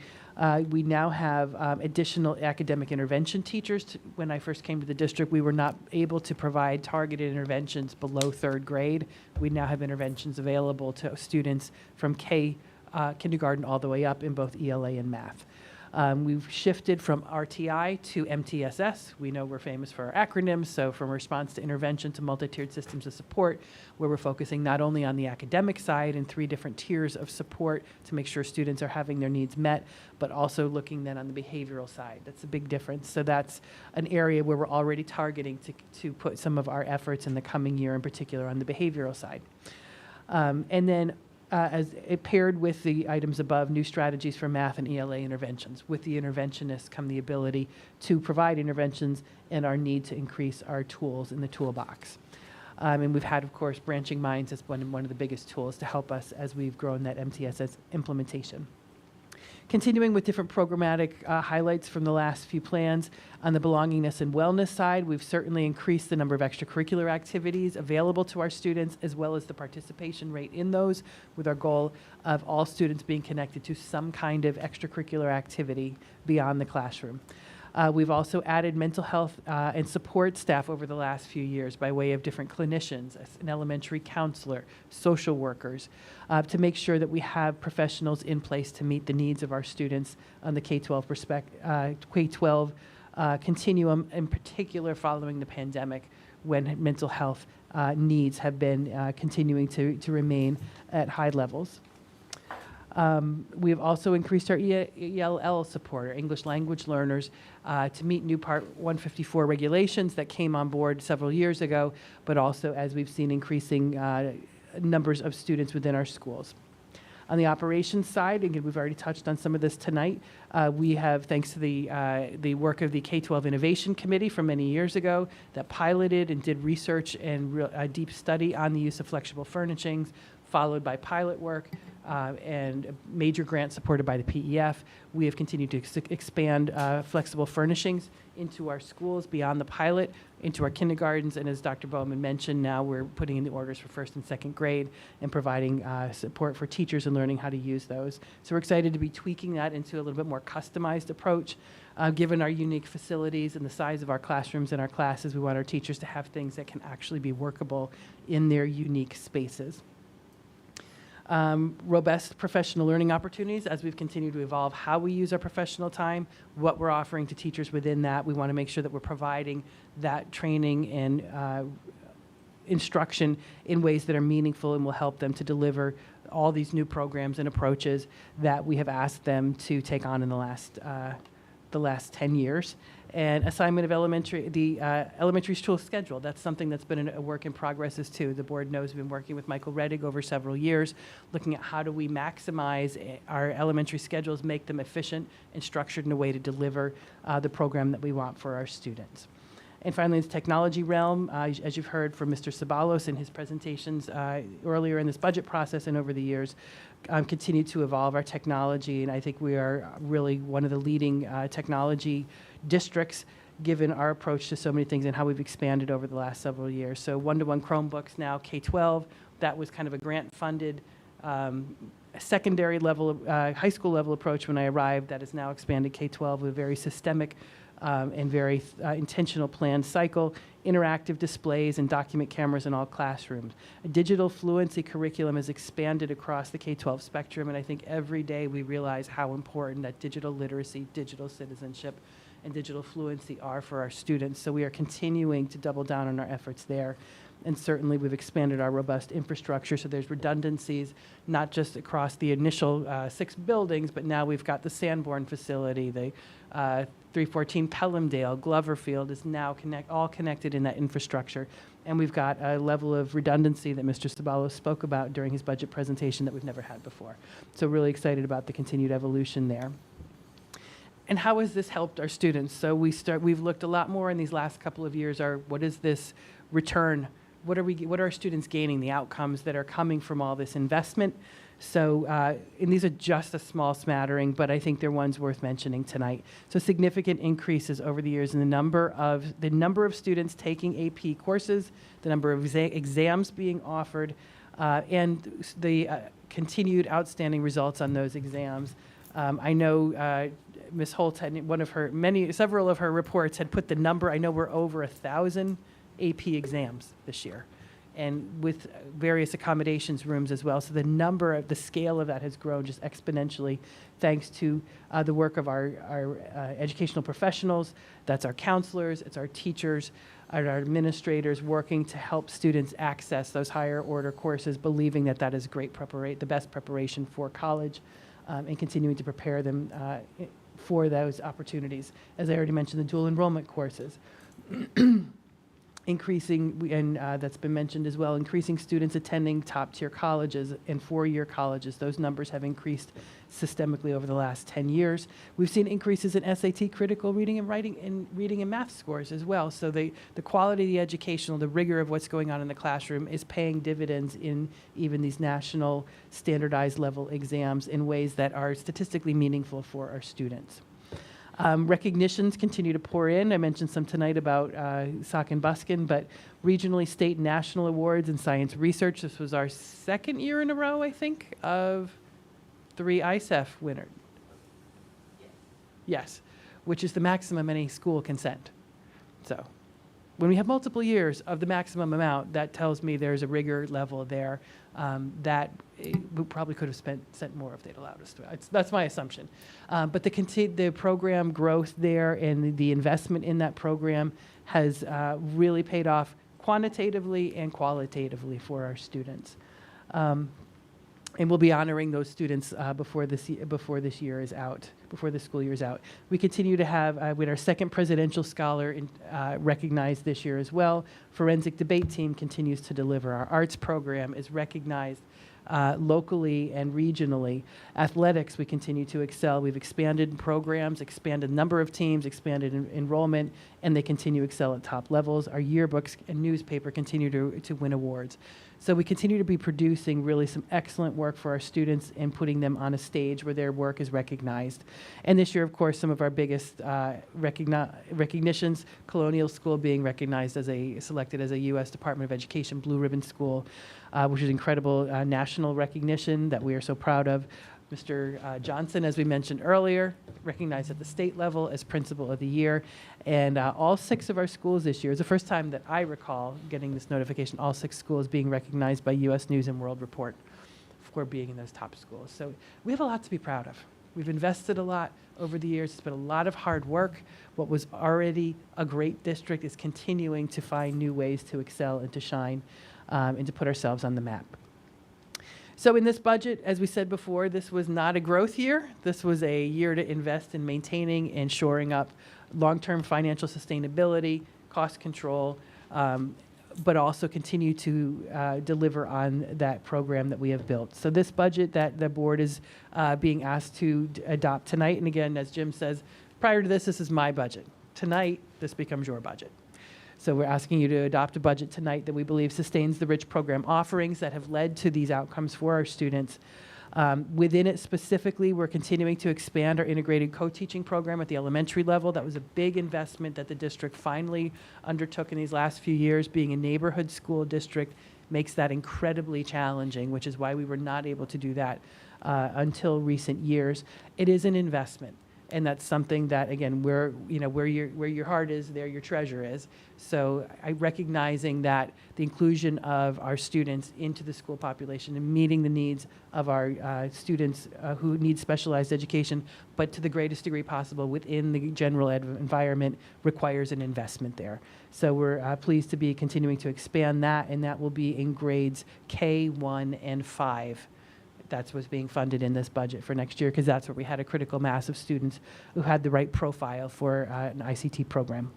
we now have additional academic intervention teachers. When I first came to the district, we were not able to provide targeted interventions below 3rd grade. We now have interventions available to students from kindergarten all the way up in both ELA and math. We've shifted from RTI to MTSS. We know we're famous for our acronyms, so from response to intervention to multi-tiered systems of support, where we're focusing not only on the academic side and 3 different tiers of support to make sure students are having their needs met, but also looking then on the behavioral side. That's a big difference. So that's an area where we're already targeting to put some of our efforts in the coming year, in particular on the behavioral side. And then as it paired with the items above, new strategies for math and ELA interventions. With the interventionists come the ability to provide interventions and our need to increase our tools in the toolbox. And we've had, of course, Branching Minds as one of the biggest tools to help us as we've grown that MTSS implementation. Continuing with different programmatic highlights from the last few plans, on the belongingness and wellness side, we've certainly increased the number of extracurricular activities available to our students, as well as the participation rate in those, with our goal of all students being connected to some kind of extracurricular activity beyond the classroom. We've also added mental health and support staff over the last few years by way of different clinicians, an elementary counselor, social workers, to make sure that we have professionals in place to meet the needs of our students on the K-12 continuum, in particular following the pandemic, when mental health needs have been continuing to remain at high levels. We've also increased our ELL support, our English language learners, to meet new Part 154 regulations that came on board several years ago, but also as we've seen increasing numbers of students within our schools. On the operations side, again, we've already touched on some of this tonight. We have, thanks to the work of the K-12 Innovation Committee from many years ago, that piloted and did research and a deep study on the use of flexible furnishings, followed by pilot work and a major grant supported by the PEF. We have continued to expand flexible furnishings into our schools beyond the pilot, into our kindergartens, and as Dr. Bowman mentioned, now we're putting in the orders for first and second grade and providing support for teachers and learning how to use those. So we're excited to be tweaking that into a little bit more customized approach. Given our unique facilities and the size of our classrooms and our classes, we want our teachers to have things that can actually be workable in their unique spaces. Robust professional learning opportunities as we've continued to evolve how we use our professional time, what we're offering to teachers within that. We want to make sure that we're providing that training and instruction in ways that are meaningful and will help them to deliver all these new programs and approaches that we have asked them to take on in the last 10 years. And assignment of the elementary school schedule. That's something that's been a work in progress as too. The board knows we've been working with Michael Reddig over several years, looking at how do we maximize our elementary schedules, make them efficient and structured in a way to deliver the program that we want for our students. And finally, the technology realm, as you've heard from Mr. Sabalos in his presentations earlier in this budget process and over the years, continue to evolve our technology. And I think we are really one of the leading technology districts, given our approach to so many things and how we've expanded over the last several years. So one-to-one Chromebooks now, K-12, that was kind of a grant-funded secondary level, high school level approach when I arrived. That is now expanded K-12 with a very systemic and very intentional planned cycle, interactive displays and document cameras in all classrooms. A digital fluency curriculum has expanded across the K-12 spectrum, and I think every day we realize how important that digital literacy, digital citizenship, and digital fluency are for our students. So we are continuing to double down on our efforts there. And certainly we've expanded our robust infrastructure, so there's redundancies, not just across the initial 6 buildings, but now we've got the Sanborn facility, the 314 Pelhamdale, Glover Field is now all connected in that infrastructure. And we've got a level of redundancy that Mr. Sabalos spoke about during his budget presentation that we've never had before. So really excited about the continued evolution there. And how has this helped our students? So we've looked a lot more in these last couple of years, what is this return? What are our students gaining, the outcomes that are coming from all this investment? So, and these are just a small smattering, but I think they're ones worth mentioning tonight. So significant increases over the years in the number of students taking AP courses, the number of exams being offered, and the continued outstanding results on those exams. I know Ms. Holt had several of her reports had put the number. I know we're over 1,000 AP exams this year, and with various accommodations rooms as well. So the scale of that has grown just exponentially, thanks to the work of our educational professionals. That's our counselors, it's our teachers, our administrators working to help students access those higher order courses, believing that that is the best preparation for college, and continuing to prepare them for those opportunities. As I already mentioned, the dual enrollment courses. increasing, and that's been mentioned as well, increasing students attending top-tier colleges and four-year colleges. Those numbers have increased systemically over the last 10 years. We've seen increases in SAT critical reading and writing and reading and math scores as well. So the quality of the educational, the rigor of what's going on in the classroom is paying dividends in even these national standardized level exams in ways that are statistically meaningful for our students. Recognitions continue to pour in. I mentioned some tonight about Sock and Buskin, but regionally, state, and national awards in science research. This was our second year in a row, I think, of 3 ISEF winners. Yes, which is the maximum any school can send. So when we have multiple years of the maximum amount, that tells me there's a rigor level there that we probably could have sent more if they'd allowed us to. That's my assumption. But the program growth there and the investment in that program has really paid off quantitatively and qualitatively for our students. And we'll be honoring those students before this year is out, before the school year is out. We continue to have, with our second presidential scholar recognized this year as well. Forensic debate team continues to deliver. Our arts program is recognized locally and regionally. Athletics, we continue to excel. We've expanded programs, expanded number of teams, expanded enrollment, and they continue to excel at top levels. Our yearbooks and newspaper continue to win awards. So we continue to be producing really some excellent work for our students and putting them on a stage where their work is recognized. And this year, of course, some of our biggest recognitions, Colonial School being recognized as selected as a U.S. Department of Education Blue Ribbon School, which is incredible national recognition that we are so proud of. Mr. Johnson, as we mentioned earlier, recognized at the state level as Principal of the Year. And all 6 of our schools this year, it's the first time that I recall getting this notification, all 6 schools being recognized by U.S. News and World Report for being in those top schools. So we have a lot to be proud of. We've invested a lot over the years. It's been a lot of hard work. What was already a great district is continuing to find new ways to excel and to shine and to put ourselves on the map. So in this budget, as we said before, this was not a growth year. This was a year to invest in maintaining and shoring up long-term financial sustainability, cost control, but also continue to deliver on that program that we have built. So this budget that the board is being asked to adopt tonight, and again, as Jim says, prior to this is my budget. Tonight, this becomes your budget. So we're asking you to adopt a budget tonight that we believe sustains the rich program offerings that have led to these outcomes for our students. Within it specifically, we're continuing to expand our integrated co-teaching program at the elementary level. That was a big investment that the district finally undertook in these last few years. Being a neighborhood school district makes that incredibly challenging, which is why we were not able to do that until recent years. It is an investment. And that's something that, again, where your heart is, there your treasure is. So recognizing that the inclusion of our students into the school population and meeting the needs of our students who need specialized education, but to the greatest degree possible within the general ed environment, requires an investment there. So we're pleased to be continuing to expand that, and that will be in grades K, 1, and 5. That's what's being funded in this budget for next year, because that's where we had a critical mass of students who had the right profile for an ICT program.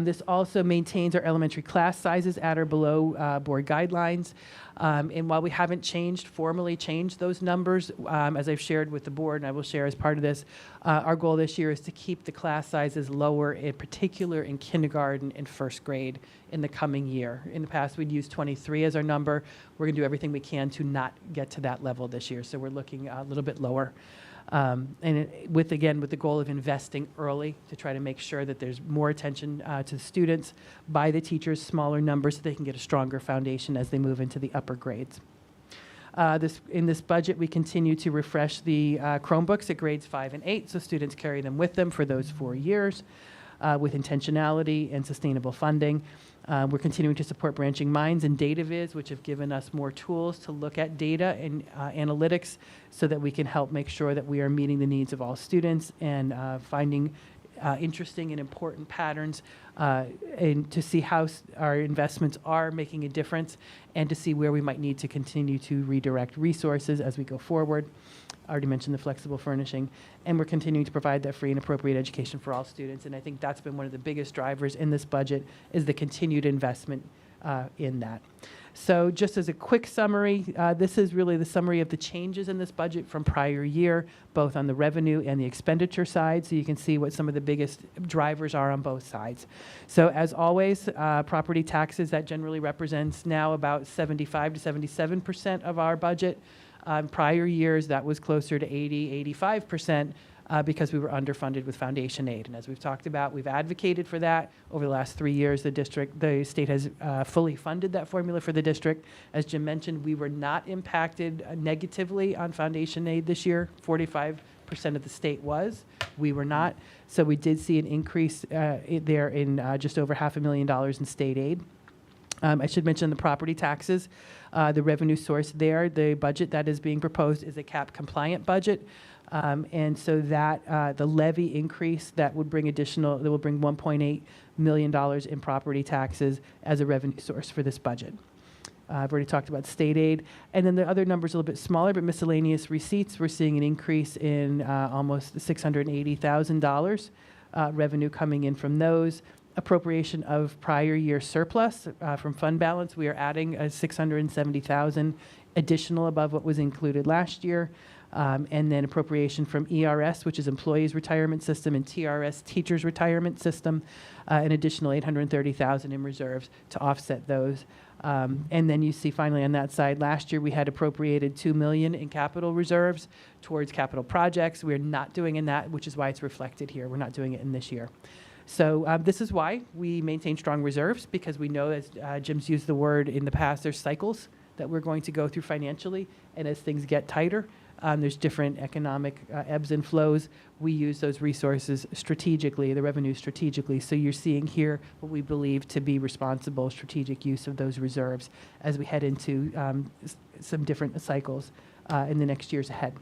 This also maintains our elementary class sizes at or below board guidelines. And while we haven't formally changed those numbers, as I've shared with the board, and I will share as part of this, our goal this year is to keep the class sizes lower, in particular in kindergarten and first grade in the coming year. In the past, we'd used 23 as our number. We're going to do everything we can to not get to that level this year, so we're looking a little bit lower. And with the goal of investing early to try to make sure that there's more attention to the students by the teachers, smaller numbers, so they can get a stronger foundation as they move into the upper grades. In this budget, we continue to refresh the Chromebooks at grades 5 and 8, so students carry them with them for those 4 years with intentionality and sustainable funding. We're continuing to support Branching Minds and DataViz, which have given us more tools to look at data and analytics so that we can help make sure that we are meeting the needs of all students and finding interesting and important patterns, and to see how our investments are making a difference, and to see where we might need to continue to redirect resources as we go forward. I already mentioned the flexible furnishing, and we're continuing to provide that free and appropriate education for all students. And I think that's been one of the biggest drivers in this budget, is the continued investment in that. So just as a quick summary, this is really the summary of the changes in this budget from prior year, both on the revenue and the expenditure side. So you can see what some of the biggest drivers are on both sides. So as always, property taxes, that generally represents now about 75 to 77% of our budget. Prior years, that was closer to 80, 85%. Because we were underfunded with foundation aid. And as we've talked about, we've advocated for that. Over the last 3 years, the state has fully funded that formula for the district. As Jim mentioned, we were not impacted negatively on foundation aid this year. 45% of the state was. We were not. So we did see an increase there in just over $500,000 in state aid. I should mention the property taxes, the revenue source there. The budget that is being proposed is a cap compliant budget. And so that the levy increase that will bring $1.8 million in property taxes as a revenue source for this budget. I've already talked about state aid. And then the other numbers a little bit smaller, but miscellaneous receipts, we're seeing an increase in almost $680,000 revenue coming in from those. Appropriation of prior year surplus from fund balance, we are adding $670,000 additional above what was included last year. And then appropriation from ERS, which is Employees Retirement System, and TRS, Teachers Retirement System, an additional $830,000 in reserves to offset those. And then you see finally on that side, last year we had appropriated $2 million in capital reserves towards capital projects. We're not doing in that, which is why it's reflected here. We're not doing it in this year. So this is why we maintain strong reserves, because we know, as Jim's used the word in the past, there's cycles that we're going to go through financially, and as things get tighter, there's different economic ebbs and flows. We use those resources strategically, the revenue strategically. So you're seeing here what we believe to be responsible strategic use of those reserves as we head into some different cycles in the next years ahead.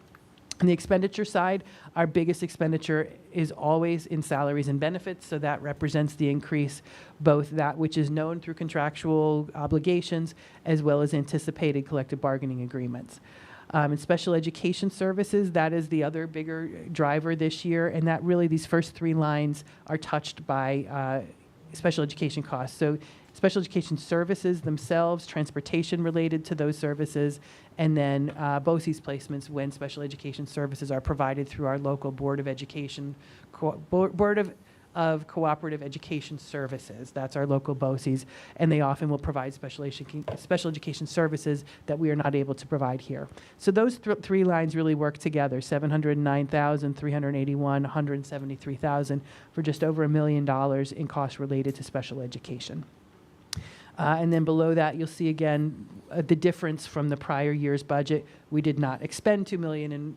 On the expenditure side, our biggest expenditure is always in salaries and benefits, so that represents the increase, both that which is known through contractual obligations as well as anticipated collective bargaining agreements. In special education services, that is the other bigger driver this year, and that really, these first three lines are touched by special education costs. So special education services themselves, transportation related to those services, and then BOCES placements when special education services are provided through our local Board of Education, Board of Cooperative Education Services. That's our local BOCES, and they often will provide special education services that we are not able to provide here. So those three lines really work together: $709,000, $381,000, $173,000 for just over $1 million in costs related to special education. And then below that, you'll see again the difference from the prior year's budget. We did not expend $2 million, and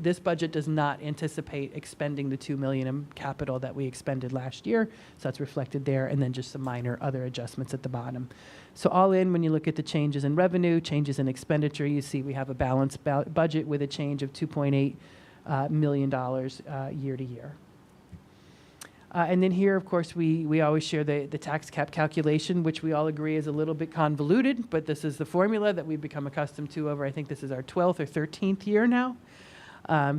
this budget does not anticipate expending the $2 million in capital that we expended last year. So that's reflected there, and then just some minor other adjustments at the bottom. So all in, when you look at the changes in revenue, changes in expenditure, you see we have a balanced budget with a change of $2.8 million year to year. And then here, of course, we always share the tax cap calculation, which we all agree is a little bit convoluted, but this is the formula that we've become accustomed to over, I think this is our 12th or 13th year now.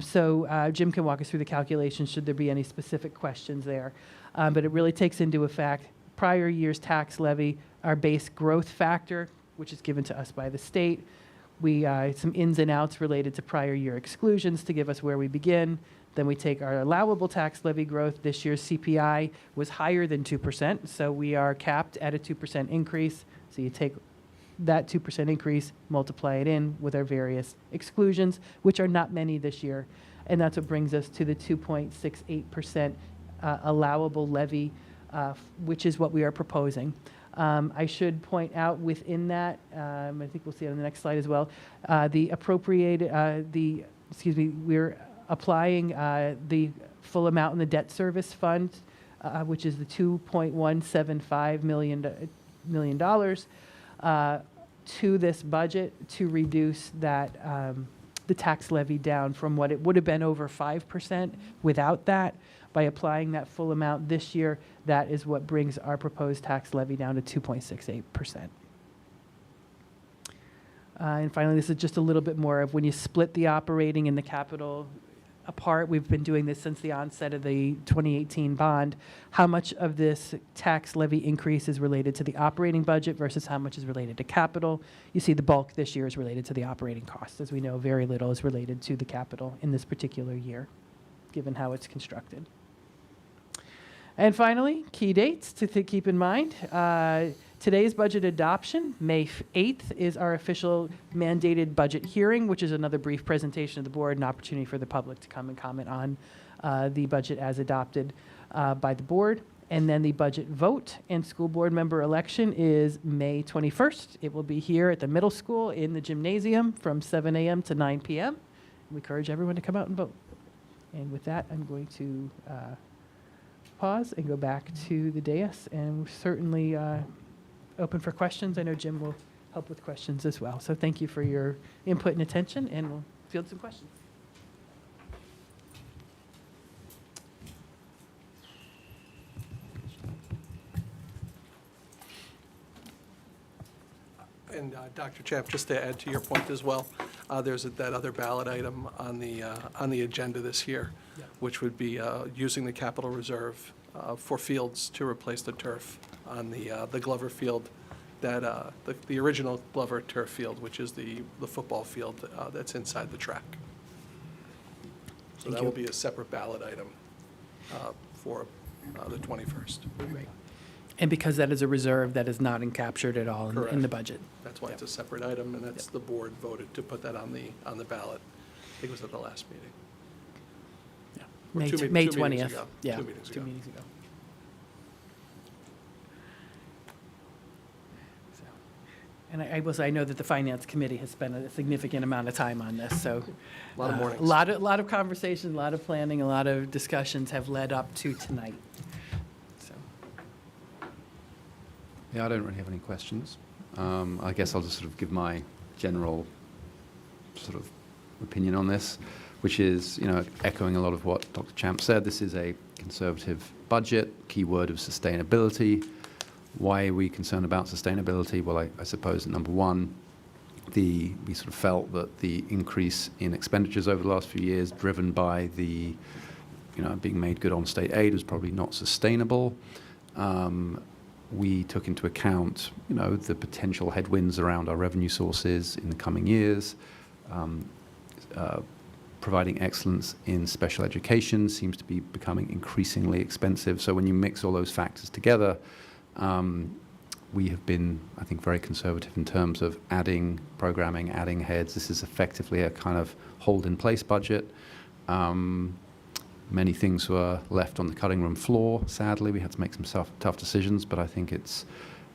So Jim can walk us through the calculation should there be any specific questions there. But it really takes into effect prior year's tax levy, our base growth factor, which is given to us by the state. We some ins and outs related to prior year exclusions to give us where we begin. Then we take our allowable tax levy growth. This year's CPI was higher than 2%, so we are capped at a 2% increase. So you take that 2% increase, multiply it in with our various exclusions, which are not many this year. And that's what brings us to the 2.68% allowable levy, which is what we are proposing. I should point out within that, I think we'll see it on the next slide as well, the appropriated, we're applying the full amount in the debt service fund, which is the $2.175 million to this budget to reduce that the tax levy down from what it would have been over 5% without that. By applying that full amount this year, that is what brings our proposed tax levy down to 2.68%. And finally, this is just a little bit more of when you split the operating and the capital apart. We've been doing this since the onset of the 2018 bond. How much of this tax levy increase is related to the operating budget versus how much is related to capital? You see the bulk this year is related to the operating costs. As we know, very little is related to the capital in this particular year, given how it's constructed. And finally, key dates to keep in mind. Today's budget adoption, May 8th, is our official mandated budget hearing, which is another brief presentation of the board, an opportunity for the public to come and comment on the budget as adopted by the board. And then the budget vote and school board member election is May 21st. It will be here at the middle school in the gymnasium from 7 a.m. to 9 p.m. We encourage everyone to come out and vote. And with that, I'm going to pause and go back to the dais, and we're certainly open for questions. I know Jim will help with questions as well. So thank you for your input and attention, and we'll field some questions. And Dr. Champ, just to add to your point as well, there's that other ballot item on the agenda this year, which would be using the capital reserve for fields to replace the turf on the Glover field, that the original Glover turf field, which is the football field that's inside the track. So that will be a separate ballot item for the 21st. Right. And because that is a reserve, that is not captured at all in the Correct. budget. That's why it's a separate item, and that's the board voted to put that on the ballot. I think it was at the last meeting. Yeah. Or May, two May meetings 20th. ago. Yeah, 2 meetings ago. 2 meetings ago. So, and I know that the finance committee has spent a significant amount of time on this, so. A lot of mornings. A lot of conversation, a lot of planning, a lot of discussions have led up to tonight. So, Yeah, I don't really have any questions. I guess I'll just sort of give my general sort of opinion on this, which is, echoing a lot of what Dr. Champ said. This is a conservative budget, keyword of sustainability. Why are we concerned about sustainability? Well, I suppose, number one, we sort of felt that the increase in expenditures over the last few years, driven by the, being made good on state aid, was probably not sustainable. We took into account, the potential headwinds around our revenue sources in the coming years. Providing excellence in special education seems to be becoming increasingly expensive. So when you mix all those factors together, we have been, I think, very conservative in terms of adding programming, adding heads. This is effectively a kind of hold-in-place budget. Many things were left on the cutting room floor. Sadly, we had to make some tough decisions, but I think it's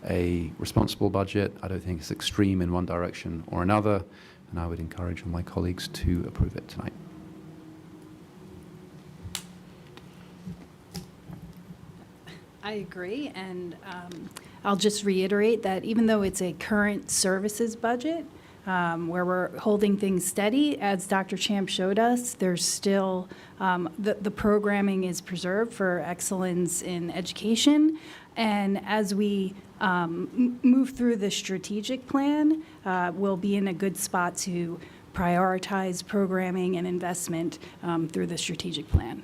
a responsible budget. I don't think it's extreme in one direction or another, and I would encourage all my colleagues to approve it tonight. I agree, and I'll just reiterate that even though it's a current services budget, where we're holding things steady, as Dr. Champ showed us, there's still, the programming is preserved for excellence in education. And as we move through the strategic plan, we'll be in a good spot to prioritize programming and investment through the strategic plan.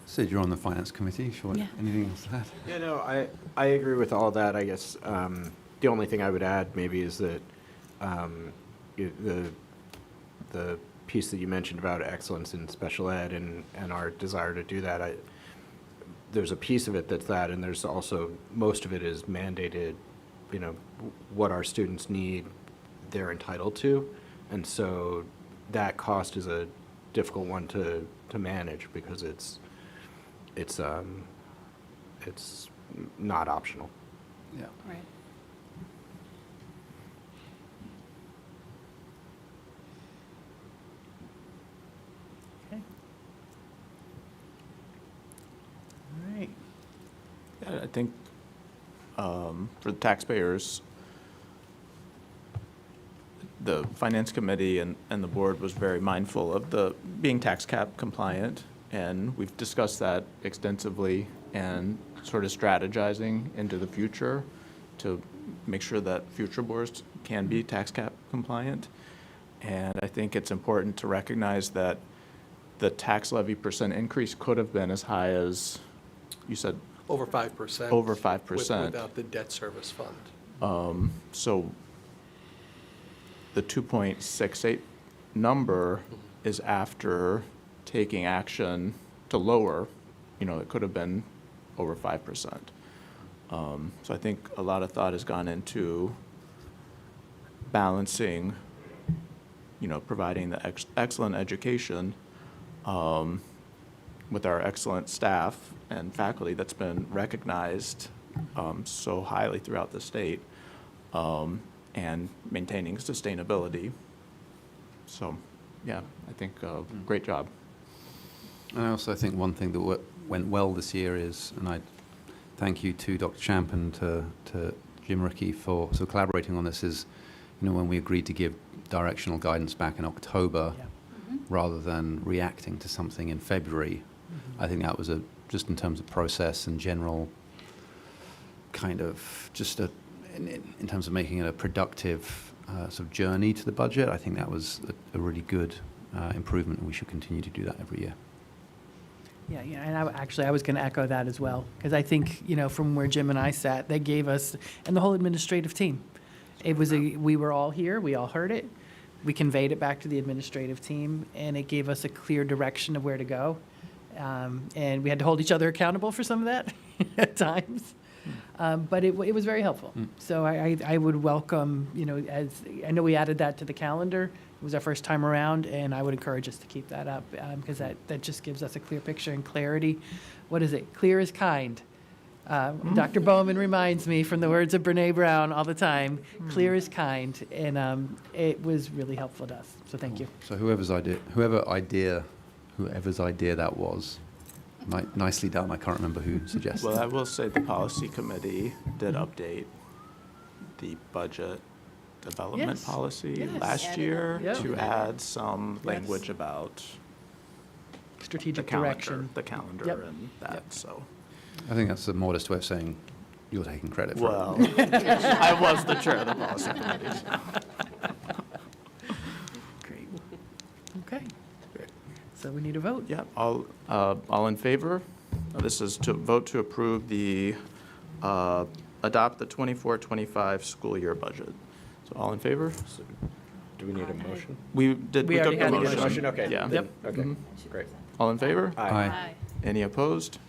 Sid, you're on the finance committee. Sure. Yeah. Anything else to add? Yeah, no, I agree with all that. I guess the only thing I would add maybe is that the piece that you mentioned about excellence in special ed and our desire to do that, there's a piece of it that's that, and there's also, most of it is mandated, what our students need, they're entitled to. And so that cost is a difficult one to manage because it's not optional. Yeah. Right. okay. All right. Yeah, I think for the taxpayers, the Finance Committee and the board was very mindful of the being tax cap compliant, and we've discussed that extensively and sort of strategizing into the future to make sure that future boards can be tax cap compliant. And I think it's important to recognize that the tax levy percent increase could have been as high as, you said, Over 5%. over 5%. Without the debt service fund. So the 2.68 number is after taking action to lower, it could have been over 5%. So I think a lot of thought has gone into balancing, providing the excellent education with our excellent staff and faculty that's been recognized so highly throughout the state, and maintaining sustainability. So, yeah, I think great job. And I also think one thing that went well this year is, and I thank you to Dr. Champ and to Jim Rickey for collaborating on this, is, when we agreed to give directional guidance back in October, rather than reacting to something in February, I think that was just in terms of process and general kind of in terms of making it a productive sort of journey to the budget, I think that was a really good improvement, and we should continue to do that every year. Yeah, and I was going to echo that as well, because I think, from where Jim and I sat, they gave us, and the whole administrative team, we were all here, we all heard it, we conveyed it back to the administrative team, and it gave us a clear direction of where to go. And we had to hold each other accountable for some of that at times. But it was very helpful. So I would welcome, as I know we added that to the calendar. It was our first time around, and I would encourage us to keep that up, because that just gives us a clear picture and clarity. What is it? Clear is kind. Dr. Bowman reminds me from the words of Brene Brown all the time, clear is kind, and it was really helpful to us. So thank you. So whoever's idea that was, nicely done. I can't remember who suggested. Well, I will say the policy committee did update the budget development Yes. policy Yes. last year Yep. to add some Yes. language about the Strategic calendar, direction. the calendar Yep. and that, so. I think that's a modest way of saying you're taking credit for Well, it. I was the chair of the policy committee. Great. Okay. So we need a vote. Yeah, all in favor? This is to vote to approve adopt the 24-25 school year budget. So all in favor? Do we need a motion? We We took already the had a motion. Motion, okay. Yeah. Yep. Okay, Mhm. great. All in favor? Aye. Any opposed?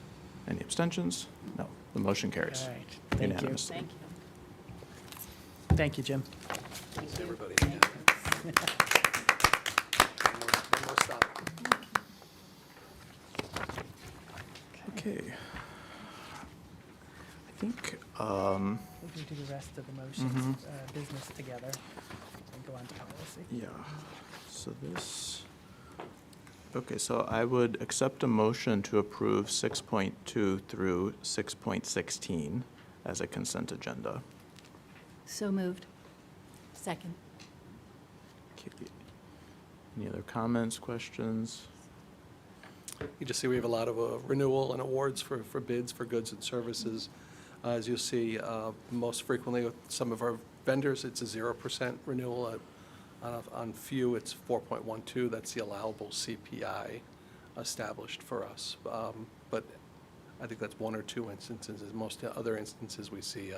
Any abstentions? No, the motion carries. All right. Thank you. Unanimously. Thank you. Thank you, Jim. See everybody again. One more stop. Okay. I think, We can do the rest of the motions, business together, and go on to policy. yeah, so this, okay, so I would accept a motion to approve 6.2 through 6.16 as a consent agenda. So moved. Second. Okay. Any other comments, questions? You just see we have a lot of renewal and awards for bids for goods and services. As you'll see, most frequently with some of our vendors, it's a 0% renewal. On few, it's 4.12. That's the allowable CPI established for us. But I think that's one or two instances. Most other instances, we see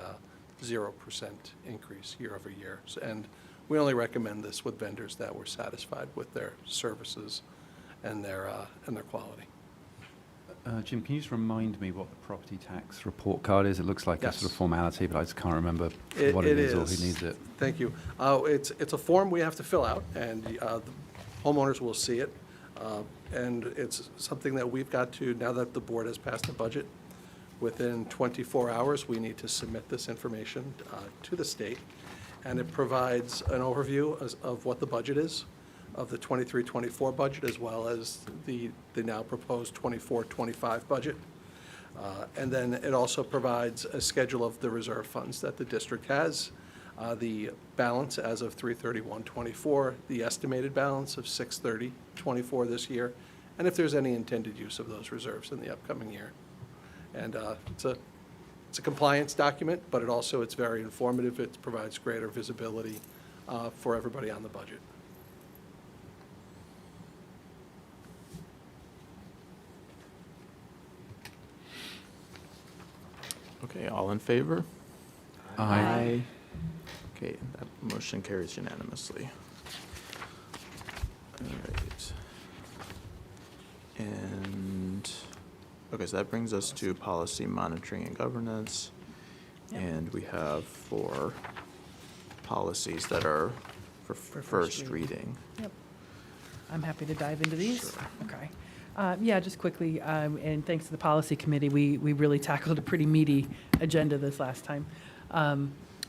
0% increase year over year. And we only recommend this with vendors that we're satisfied with their services and their quality. Jim, can you just remind me what the property tax report card is? It looks like Yes. a sort of formality, but I just can't remember what It it is or is. who needs it. Thank you. It's a form we have to fill out, and the homeowners will see it. And it's something that we've got to, now that the board has passed the budget, within 24 hours, we need to submit this information to the state. And it provides an overview of what the budget is, of the 23-24 budget, as well as the now proposed 24-25 budget. And then it also provides a schedule of the reserve funds that the district has, The balance as of 3/31/24, the estimated balance of 6/30/24 this year, and if there's any intended use of those reserves in the upcoming year. And it's a compliance document, but it's very informative. It provides greater visibility for everybody on the budget. Okay, all in favor? Aye. Okay, that motion carries unanimously. All right. And, okay, so that brings us to policy monitoring and governance. And we have 4 policies that are for first reading. Yep. I'm happy to dive into these. Sure. Okay. Yeah, just quickly, and thanks to the policy committee, we really tackled a pretty meaty agenda this last time,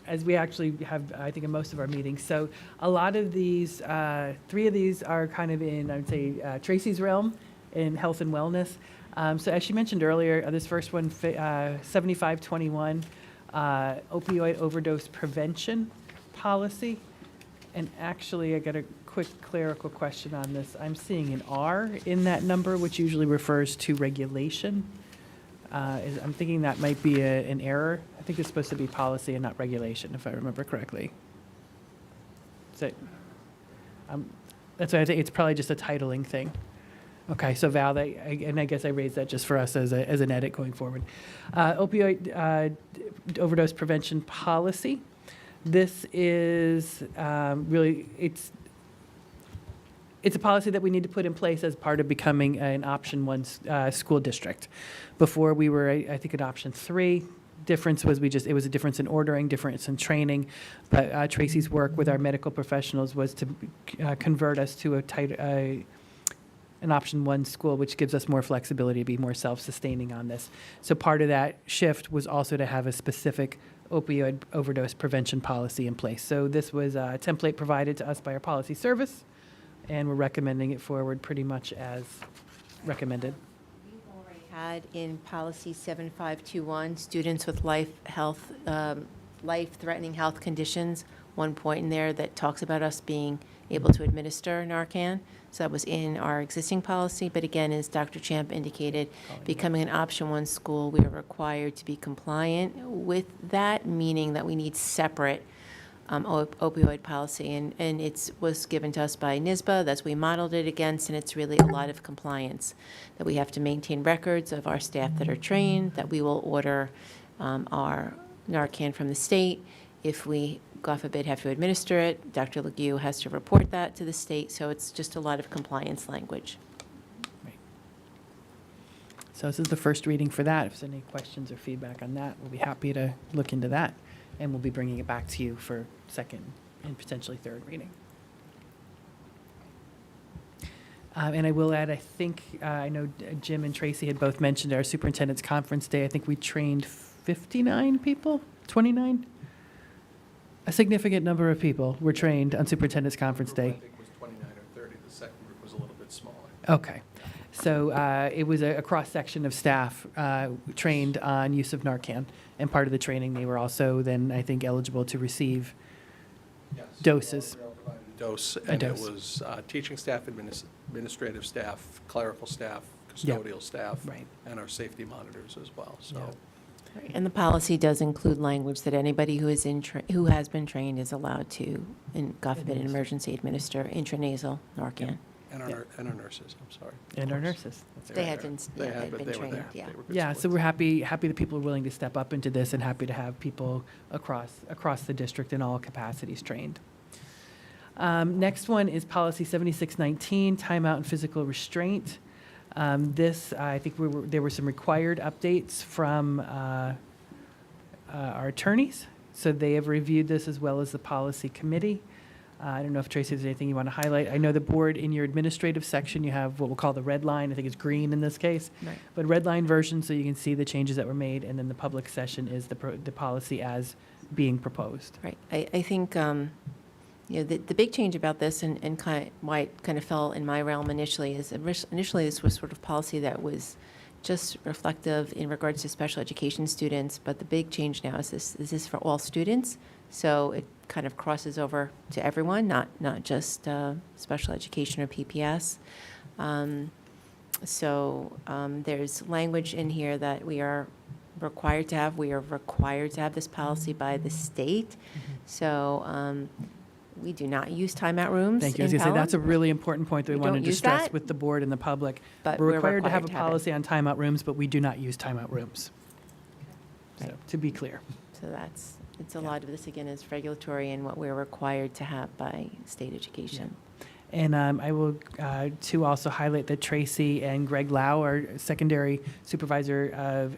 as we actually have, I think, in most of our meetings. So a lot of these, 3 of these are kind of in, I would say, Tracy's realm in health and wellness. So as she mentioned earlier, this first one, 7521, opioid overdose prevention policy. And actually, I got a quick clerical question on this. I'm seeing an R in that number, which usually refers to regulation. I'm thinking that might be an error. I think it's supposed to be policy and not regulation, if I remember correctly. So, that's why I think it's probably just a titling thing. Okay, so Val, and I guess I raised that just for us as an edit going forward. Opioid overdose prevention policy. This is really, it's a policy that we need to put in place as part of becoming an option 1 school district. Before we were, I think, at option 3. Difference was it was a difference in ordering, difference in training. But Tracy's work with our medical professionals was to convert us to an option 1 school, which gives us more flexibility to be more self-sustaining on this. So part of that shift was also to have a specific opioid overdose prevention policy in place. So this was a template provided to us by our policy service, and we're recommending it forward pretty much as recommended. We've already had in policy 7521, students with life-threatening health conditions, one point in there that talks about us being able to administer Narcan. So that was in our existing policy. But again, as Dr. Champ indicated, becoming an option 1 school, we are required to be compliant with that, meaning that we need separate opioid policy. And it was given to us by NISBA. That's what we modeled it against. And it's really a lot of compliance, that we have to maintain records of our staff that are trained, that we will order our Narcan from the state. If we, God forbid, have to administer it, Dr. Legue has to report that to the state, so it's just a lot of compliance language. Right. So this is the first reading for that. If there's any questions or feedback on that, we'll be happy to look into that, and we'll be bringing it back to you for second and potentially third reading. And I will add, I think, I know Jim and Tracy had both mentioned our superintendent's conference day. I think we trained 59 people, 29? A significant number of people were trained on Superintendent's Conference The group, Day. I think, was 29 or 30. The second group was a little bit smaller. Okay. So it was a cross-section of staff trained on use of Narcan. And part of the training, they were also then, I think, eligible to receive Yes. doses. We all provided a dose, and dose. it was teaching staff, administrative staff, clerical staff, custodial staff, Right. and our safety monitors as well. So. Yeah. Right. And the policy does include language that anybody who is who has been trained is allowed to, in God forbid, an emergency, administer intranasal Narcan. And our, Yeah. and our nurses, I'm sorry. And our Of course. nurses. That's They right. had been, They yeah, had, they'd but been they were trained, there. yeah. They were good Yeah, so sports. we're happy that people are willing to step up into this, and happy to have people across the district in all capacities trained. Next one is policy 7619, timeout and physical restraint. This, I think there were some required updates from our attorneys. So they have reviewed this as well as the policy committee. I don't know if Tracy, there's anything you want to highlight. I know the board, in your administrative section, you have what we'll call the red line. I think it's green in this case. Right. But red line version, so you can see the changes that were made, and then the public session is the policy as being proposed. Right. I think, the big change about this and kind of why it kind of fell in my realm initially is initially this was sort of policy that was just reflective in regards to special education students, but the big change now is this for all students. So kind of crosses over to everyone, not just special education or PPS. There's language in here that we are required to have. We are required to have this policy by the state. So we do not use timeout rooms. Thank you. I was in going to say, that's a Pelham. really important point that we We wanted don't to use stress that, with the board and the public. but We're we're required to have a required to have it. policy on timeout rooms, but we do not use timeout rooms. So, Right. to be clear. So it's a lot of this, again, is regulatory and what we're required to have by state education. And I will, to also highlight that Tracy and Greg Lau, our secondary supervisor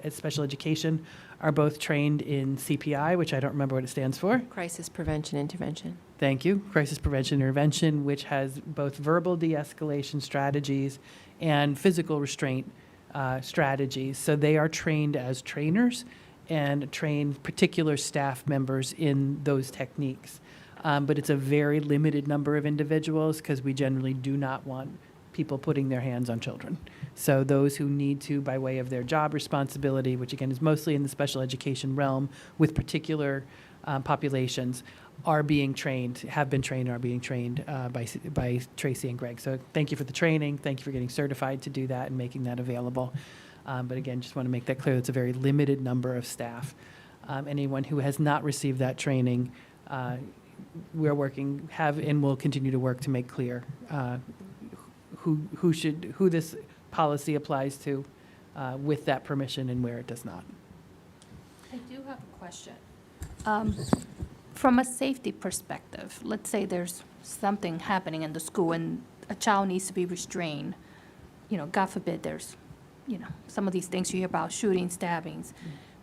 at special education, are both trained in CPI, which I don't remember what it stands for. Crisis prevention intervention. Thank you. Crisis Prevention Intervention, which has both verbal de-escalation strategies and physical restraint strategies. So they are trained as trainers and train particular staff members in those techniques. But it's a very limited number of individuals because we generally do not want people putting their hands on children. So those who need to, by way of their job responsibility, which again is mostly in the special education realm with particular populations, are being trained, have been trained, are being trained by Tracy and Greg. So thank you for the training. Thank you for getting certified to do that and making that available. But again, just want to make that clear. It's a very limited number of staff. Anyone who has not received that training, we're working, and will continue to work to make clear who this policy applies to with that permission and where it does not. I do have a question. From a safety perspective, let's say there's something happening in the school and a child needs to be restrained. God forbid there's, some of these things you hear about, shooting, stabbings.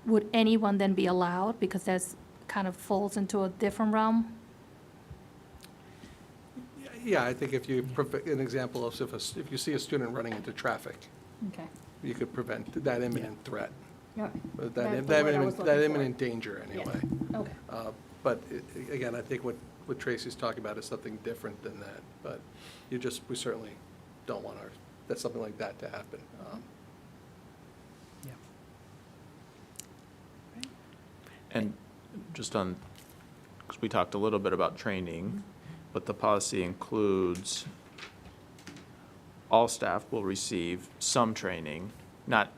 Would anyone then be allowed? Because that's kind of falls into a different realm. Yeah, I think if you, an example of if you see a student running into traffic, Okay. you could prevent that imminent threat, Yeah. that That's the word I was looking for. imminent danger anyway. Okay. But again, I think what Tracy's talking about is something different than that. But we certainly don't want something like that to happen. Yeah. And just on, because we talked a little bit about training, but the policy includes all staff will receive some training, not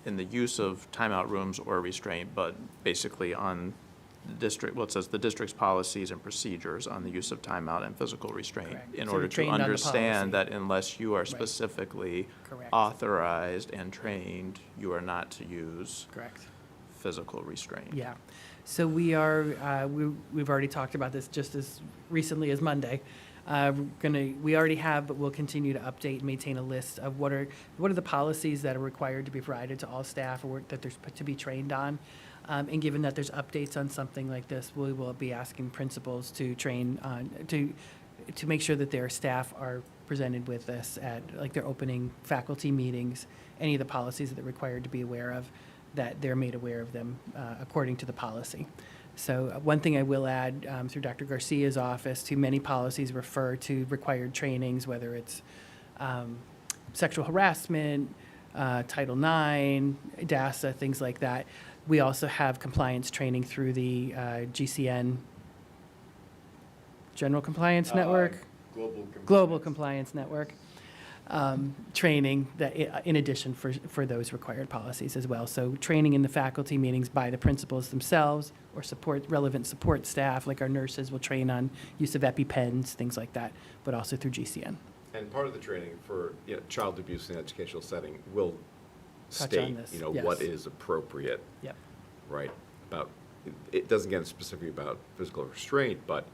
in the use of timeout rooms or restraint, but basically on the district, well, it says the district's policies and procedures on the use of timeout and physical restraint. Correct. In So order we're to trained on the understand policy. that unless you are Right. specifically Correct. authorized and trained, you are not to use Correct. physical restraint. Yeah. So we are, we've already talked about this just as recently as Monday. We already have, but we'll continue to update and maintain a list of what are the policies that are required to be provided to all staff or that they're to be trained on. And given that there's updates on something like this, we will be asking principals to train on, to make sure that their staff are presented with this at like their opening faculty meetings, any of the policies that they're required to be aware of, that they're made aware of them according to the policy. So one thing I will add through Dr. Garcia's office, too many policies refer to required trainings, whether it's sexual harassment, Title IX, DASA, things like that. We also have compliance training through the GCN, General Compliance Network? Global Compliance Network. Training that in addition for those required policies as well. So training in the faculty meetings by the principals themselves or relevant support staff, like our nurses will train on use of EpiPens, things like that, but also through GCN. And part of the training for child abuse in an educational setting will Touch on state, this, what yes. is appropriate, Yep. right? It doesn't get specific about physical restraint, but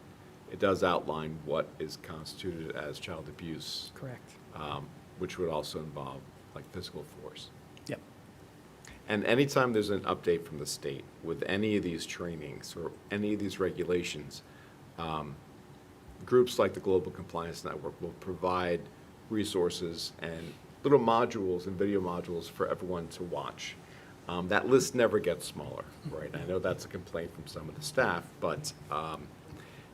it does outline what is constituted as child abuse. Correct. Which would also involve like physical force. Yep. And anytime there's an update from the state with any of these trainings or any of these regulations, groups like the Global Compliance Network will provide resources and little modules and video modules for everyone to watch. That list never gets smaller, right? I know that's a complaint from some of the staff, but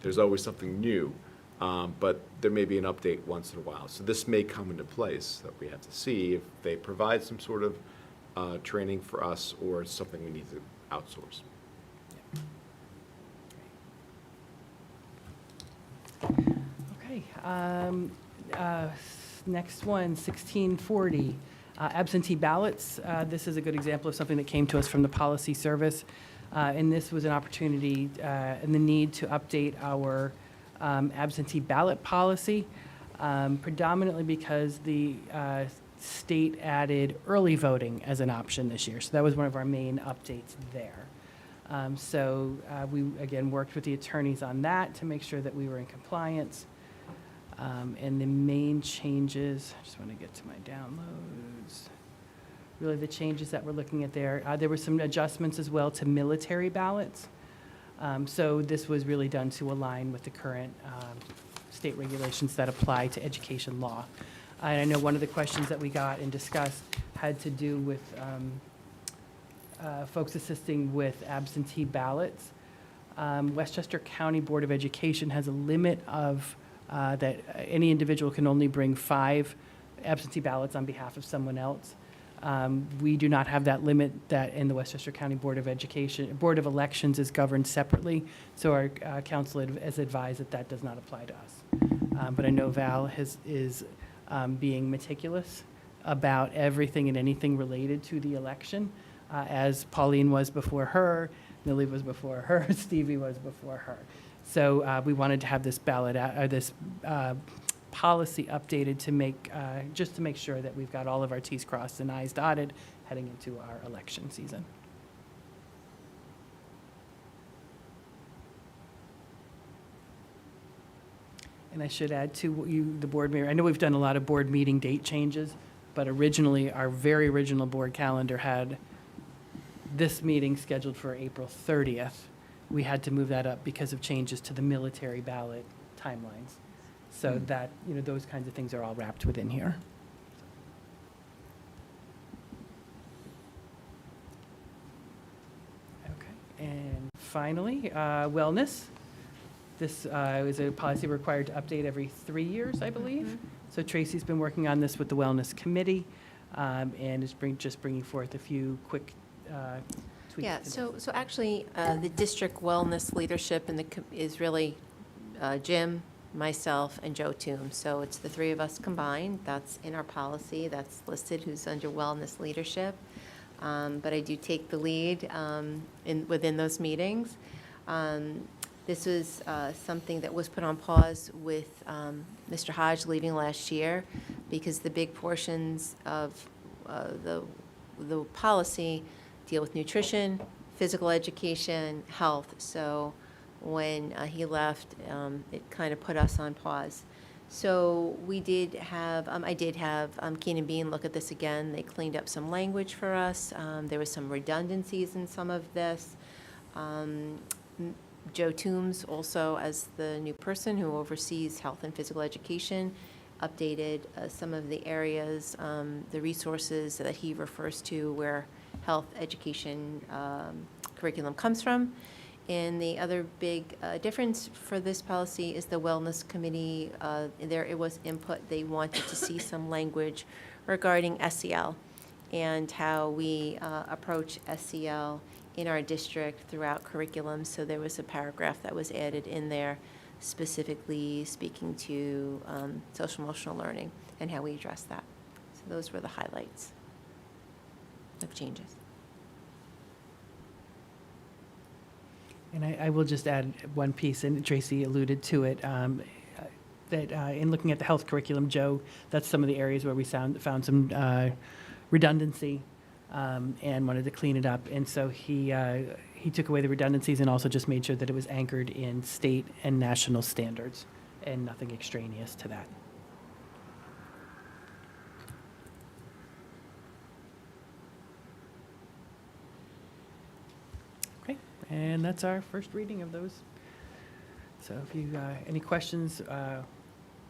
there's always something new. But there may be an update once in a while. So this may come into place that we have to see if they provide some sort of training for us or it's something we need to outsource. Okay. Next one, 1640, absentee ballots. This is a good example of something that came to us from the Policy Service. And this was an opportunity and the need to update our absentee ballot policy, predominantly because the state added early voting as an option this year. So that was one of our main updates there. So we, again, worked with the attorneys on that to make sure that we were in compliance. And the main changes, I just want to get to my downloads. Really the changes that we're looking at there. There were some adjustments as well to military ballots. So this was really done to align with the current state regulations that apply to education law. And I know one of the questions that we got and discussed had to do with folks assisting with absentee ballots. Westchester County Board of Education has a limit of that any individual can only bring 5 absentee ballots on behalf of someone else. We do not have that limit that in the Westchester County Board of Education. Board of Elections is governed separately, so our council has advised that that does not apply to us. But I know Val is being meticulous about everything and anything related to the election, as Pauline was before her, Millie was before her, Stevie was before her. So we wanted to have this ballot, this policy updated to make, just to make sure that we've got all of our Ts crossed and Is dotted heading into our election season. And I should add to you, the board mayor, I know we've done a lot of board meeting date changes, but originally, our very original board calendar had this meeting scheduled for April 30th. We had to move that up because of changes to the military ballot timelines. So that, you know, those kinds of things are all wrapped within here. Okay, and finally, wellness. This is a policy required to update every 3 years, I believe. So Tracy's been working on this with the Wellness Committee and is just bringing forth a few quick tweaks. Yeah, to this. so actually, the district wellness leadership is really Jim, myself, and Joe Toombs. So it's the 3 of us combined. That's in our policy. That's listed who's under wellness leadership. But I do take the lead within those meetings. This was something that was put on pause with Mr. Hodge leaving last year because the big portions of the policy deal with nutrition, physical education, health. So when he left, it kind of put us on pause. So we did have, I did have Keenan Bean look at this again. They cleaned up some language for us. There was some redundancies in some of this. Joe Toombs, also as the new person who oversees health and physical education, updated some of the areas, the resources that he refers to where health education curriculum comes from. And the other big difference for this policy is the Wellness Committee. There it was input. They wanted to see some language regarding SEL and how we approach SEL in our district throughout curriculum. So there was a paragraph that was added in there specifically speaking to social emotional learning and how we address that. So those were the highlights of changes. And I will just add one piece, and Tracy alluded to it, that in looking at the health curriculum, Joe, that's some of the areas where we found some redundancy and wanted to clean it up. And so he took away the redundancies and also just made sure that it was anchored in state and national standards and nothing extraneous to that. Okay, and that's our first reading of those. So if you, any questions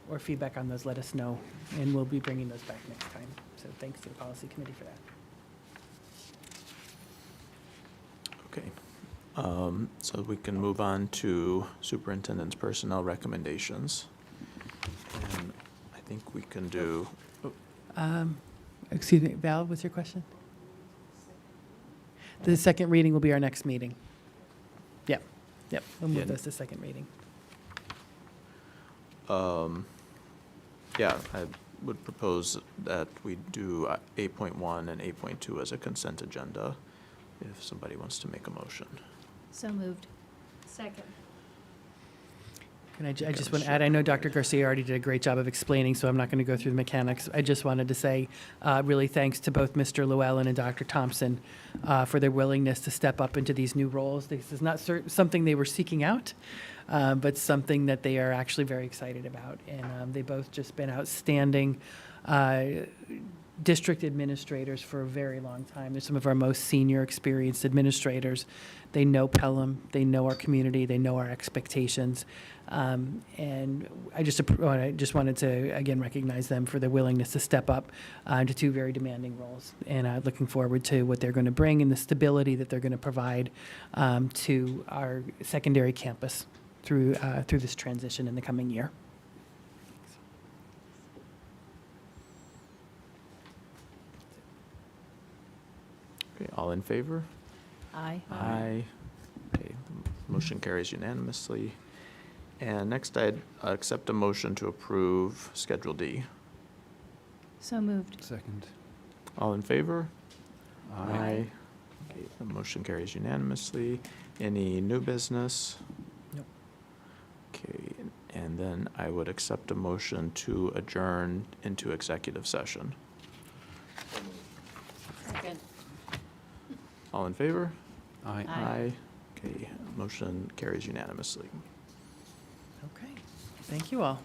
or feedback on those, let us know, and we'll be bringing those back next time. So thanks to the Policy Committee for that. Okay, so we can move on to Superintendent's personnel recommendations. And I think we can do, Excuse me, Val, what's your question? The second reading will be our next meeting. Yep, we'll move Yeah. those to second reading. Yeah, I would propose that we do 8.1 and 8.2 as a consent agenda, if somebody wants to make a motion. So moved. Second. And I just want to add, I know Dr. Garcia already did a great job of explaining, so I'm not going to go through the mechanics. I just wanted to say, really thanks to both Mr. Llewellyn and Dr. Thompson for their willingness to step up into these new roles. This is not something they were seeking out, but something that they are actually very excited about. And they've both just been outstanding district administrators for a very long time. They're some of our most senior experienced administrators. They know Pelham, they know our community, they know our expectations. And I just wanted to, again, recognize them for their willingness to step up to two very demanding roles. And looking forward to what they're going to bring and the stability that they're going to provide to our secondary campus through this transition in the coming year. Okay, all in favor? Aye. Aye. Okay, motion carries unanimously. And next, I'd accept a motion to approve Schedule D. So moved. Second. All in favor? Aye. Okay, the motion carries unanimously. Any new business? Nope. Okay, and then I would accept a motion to adjourn into executive session. Second. All in favor? Aye. Aye. Okay, motion carries unanimously. Okay, thank you all.